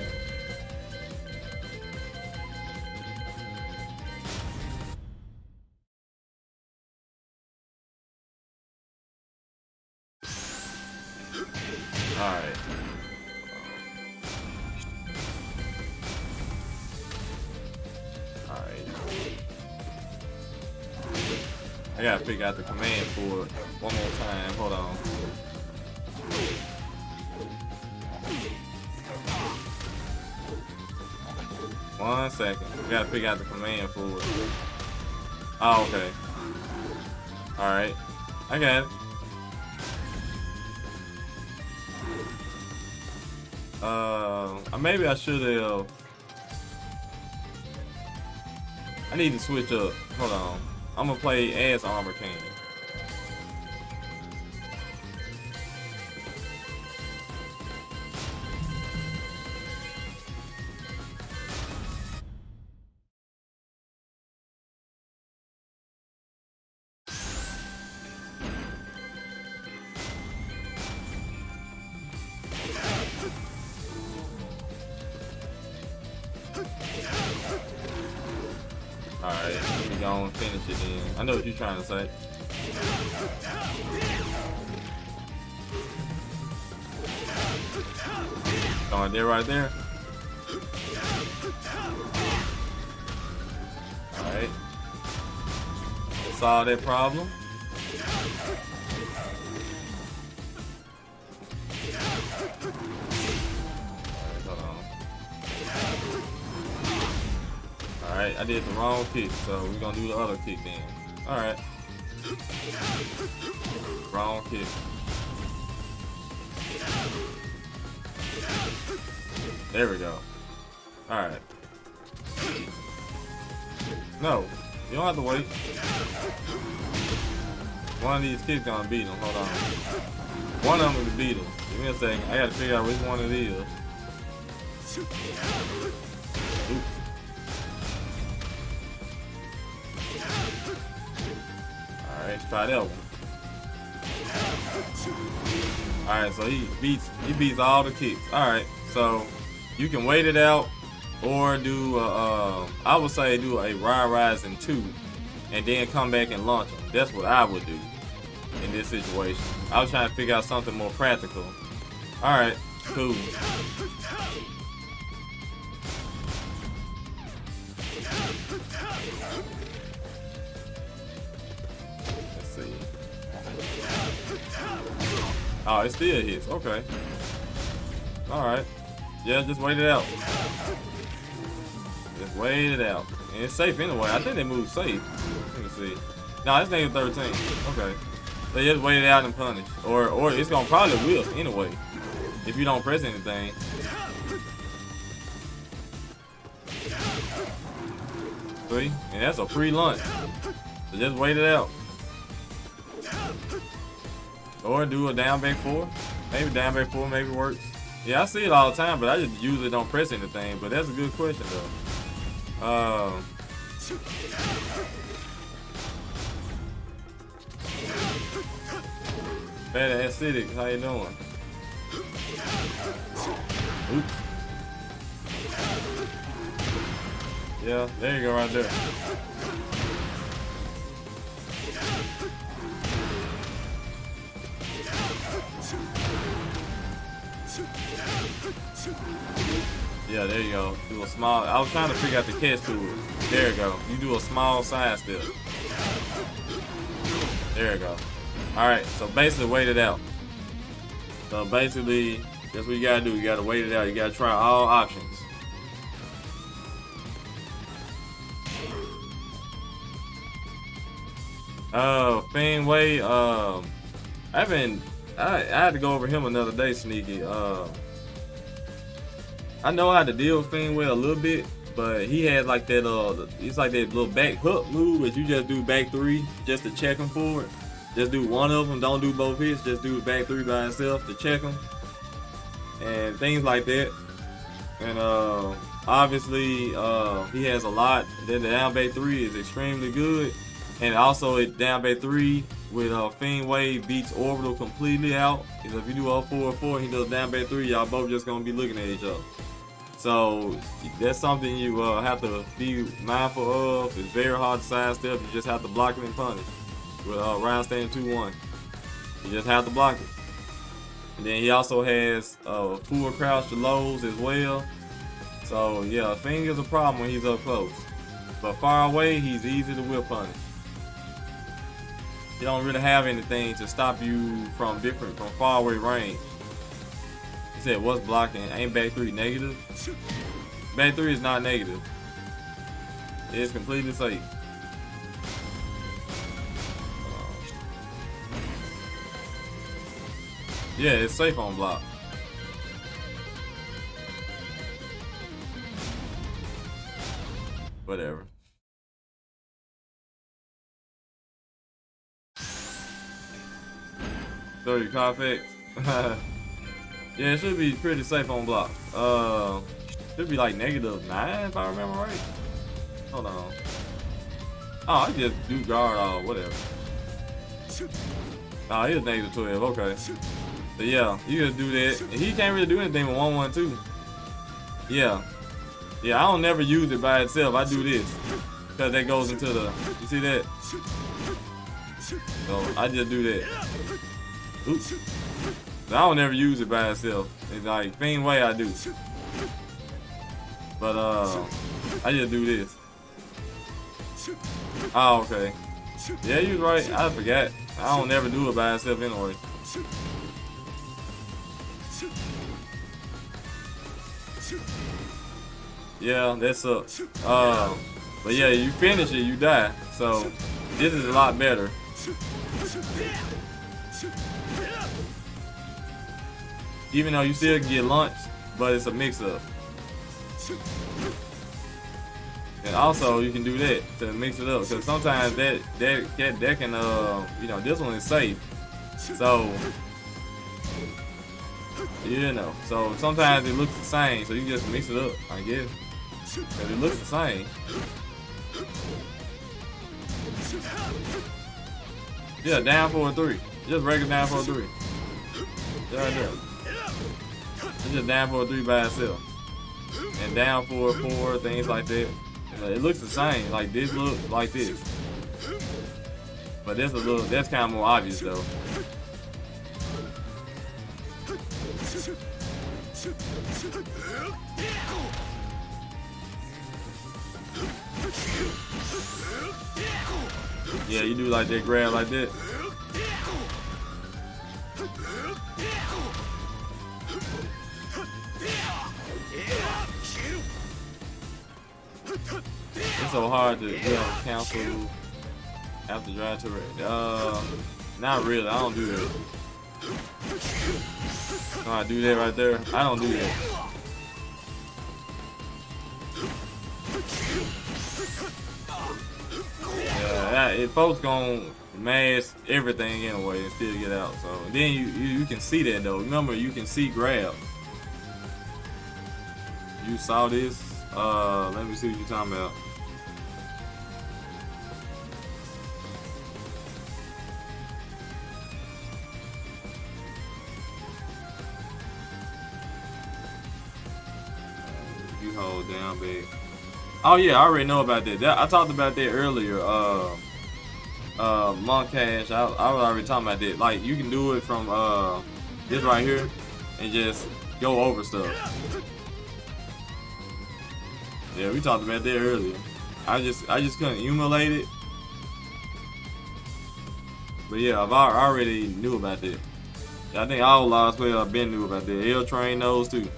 I gotta figure out the command for it one more time. Hold on. One second. I gotta figure out the command for it. Oh, okay. Alright. I got it. Maybe I should have. I need to switch up. Hold on. I'm gonna play as Armor King. Alright, let me go and finish it then. I know what you're trying to say. Going there right there. Alright. Solve that problem. Alright, hold on. Alright, I did the wrong kick, so we're gonna do the other kick then. Alright. Wrong kick. There we go. Alright. No, you don't have to wait. One of these kids gonna beat him. Hold on. One of them will beat him. Give me a second. I gotta figure out which one it is. Oops. Alright, let's try that one. Alright, so he beats all the kicks. Alright, so you can wait it out or do I would say do a Rising 2 and then come back and launch them. That's what I would do in this situation. I was trying to figure out something more practical. Alright, cool. Let's see. Oh, it still hits. Okay. Alright. Yeah, just wait it out. Just wait it out. And it's safe anyway. I think they move safe. Let me see. No, it's negative 13. Okay. So just wait it out and punish. Or it's gonna probably whiff anyway. If you don't press anything. See? And that's a free lunch. So just wait it out. Or do a down back 4. Maybe down back 4 maybe works. Yeah, I see it all the time, but I just usually don't press anything. But that's a good question though. Bad acidic, how you doing? Oops. Yeah, there you go right there. Yeah, there you go. Do a small. I was trying to figure out the catch to it. There you go. You do a small side step. There you go. Alright, so basically wait it out. So basically, that's what you gotta do. You gotta wait it out. You gotta try all options. Fangway, I had to go over him another day, Sneaky. I know how to deal with Fangway a little bit, but he has like that it's like that little back hook move that you just do back 3 just to check him for it. Just do one of them, don't do both hits, just do back 3 by himself to check him. And things like that. And obviously he has a lot. Then the down back 3 is extremely good. And also it down back 3 with Fangway beats Orbital completely out. Because if you do 4-4, he does down back 3, y'all both just gonna be looking at each other. So that's something you have to be mindful of. It's very hard to sidestep. You just have to block it and punish. With round standing 2-1. You just have to block it. And then he also has full crouch to lows as well. So yeah, Fang is a problem when he's up close. But far away, he's easy to whip punish. You don't really have anything to stop you from far away range. He said, what's blocking? Ain't back 3 negative? Back 3 is not negative. It's completely safe. Yeah, it's safe on block. Whatever. So your Carfax. Yeah, it should be pretty safe on block. Should be like -9 if I remember right. Hold on. Oh, I just do guard all whatever. Oh, he was -12. Okay. So yeah, you gotta do that. And he can't really do anything with 1-1-2. Yeah. Yeah, I don't never use it by itself. I do this. Because that goes into the, you see that? So I just do that. Oops. I don't ever use it by itself. It's like Fiend Way I do. But I just do this. Oh, okay. Yeah, you right. I forgot. I don't ever do it by itself anyway. Yeah, that sucks. But yeah, you finish it, you die. So this is a lot better. Even though you still get lunch, but it's a mix-up. And also you can do that to mix it up, because sometimes that can you know, this one is safe. So you know, so sometimes it looks the same, so you just mix it up, I guess. Because it looks the same. Yeah, down 4-3. Just regular down 4-3. Yeah, right there. It's just down 4-3 by itself. And down 4-4, things like that. You know, it looks the same. Like this looks like this. But that's that's kind of more obvious though. Yeah, you do like that, grab like that. It's so hard to cancel after drive to red. Not really. I don't do that. No, I do that right there. I don't do that. Yeah, folks gonna mask everything anyway and still get out. So then you can see that though. Remember, you can see grab. You saw this. Let me see what you're talking about. You hold down, big. Oh yeah, I already know about that. I talked about that earlier. Monk Cash. I was already talking about that. Like you can do it from this right here and just go over stuff. Yeah, we talked about that earlier. I just couldn't emulate it. But yeah, I already knew about that. I think all Lars players have been knew about that. L-Train knows too.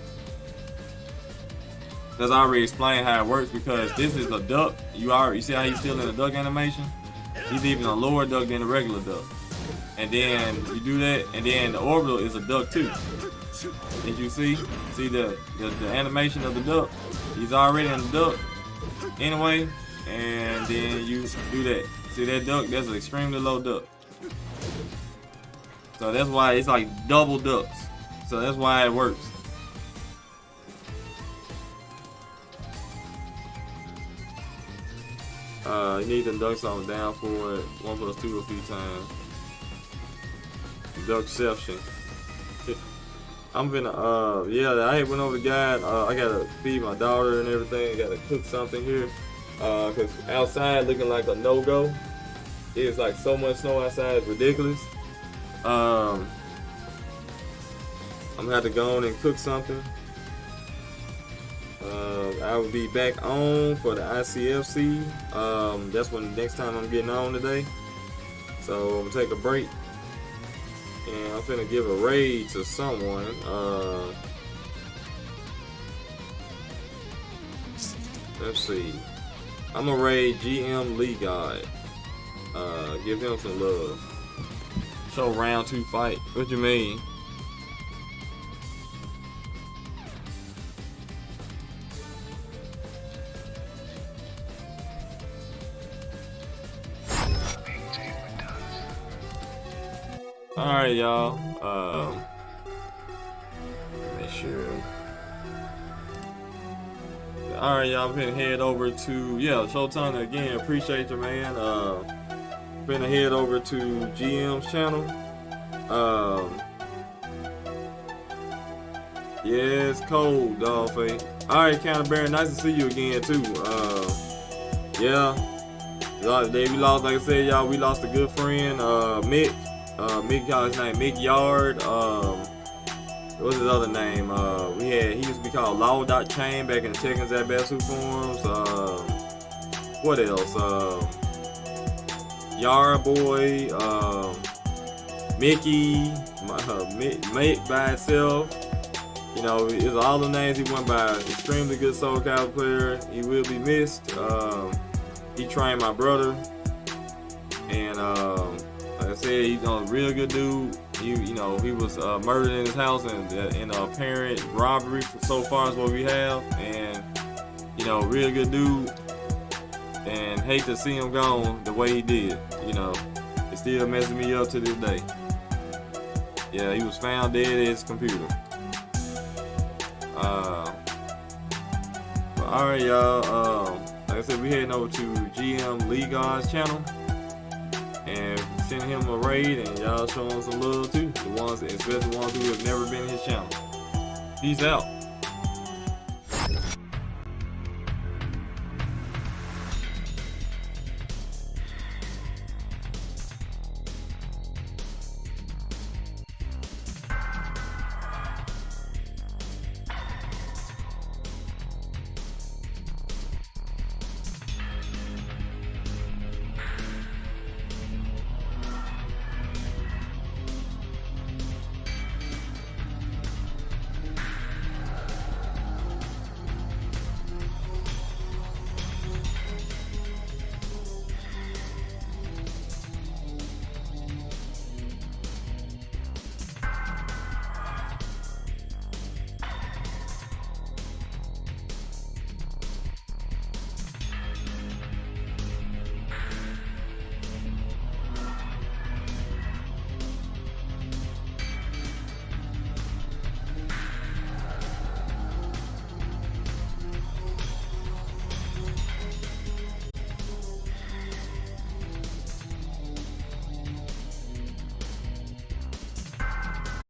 Because I already explained how it works, because this is a duck. You see how he's still in the duck animation? He's even a lower duck than a regular duck. And then you do that, and then the orbital is a duck too. As you see the animation of the duck? He's already in the duck anyway, and then you do that. See that duck? That's an extremely low duck. So that's why it's like double ducks. So that's why it works. You need to duck something down for it. 1+2 a few times. Duckception. I'm gonna yeah, I went over the guide. I gotta feed my daughter and everything. Gotta cook something here. Cause outside looking like a no-go. It's like so much snow outside, it's ridiculous. I'm gonna have to go on and cook something. I will be back on for the ICFC. That's when the next time I'm getting on today. So I'm gonna take a break. And I'm finna give a raid to someone. Let's see. I'm gonna raid GM Lee God. Give him some love. Show round 2 fight. What you mean? Alright, y'all. Make sure. Alright, y'all. I'm gonna head over to Showtime again. Appreciate you, man. Gonna head over to GM's channel. Yeah, it's cold, dog face. Alright, Canterbury, nice to see you again too. Yeah. Today we lost, like I said, y'all, we lost a good friend, Mick. Mick got his name, Mick Yard. what's his other name? He used to be called Law.Chain back in the Tekken Zabatsu forums. What else? Yara Boy, Mickey, Mate by itself. You know, it's all the names he went by. Extremely good Soul Calibur player. He will be missed. He trained my brother, and like I said, he's a real good dude. He was murdered in his house in a apparent robbery so far as what we have, and real good dude. And hate to see him gone the way he did. It still messes me up to this day. Yeah, he was found dead at his computer. Alright, y'all. Like I said, we heading over to GM Lee God's channel and send him a raid, and y'all show him some love too. Especially the ones who have never been in his channel. Peace out.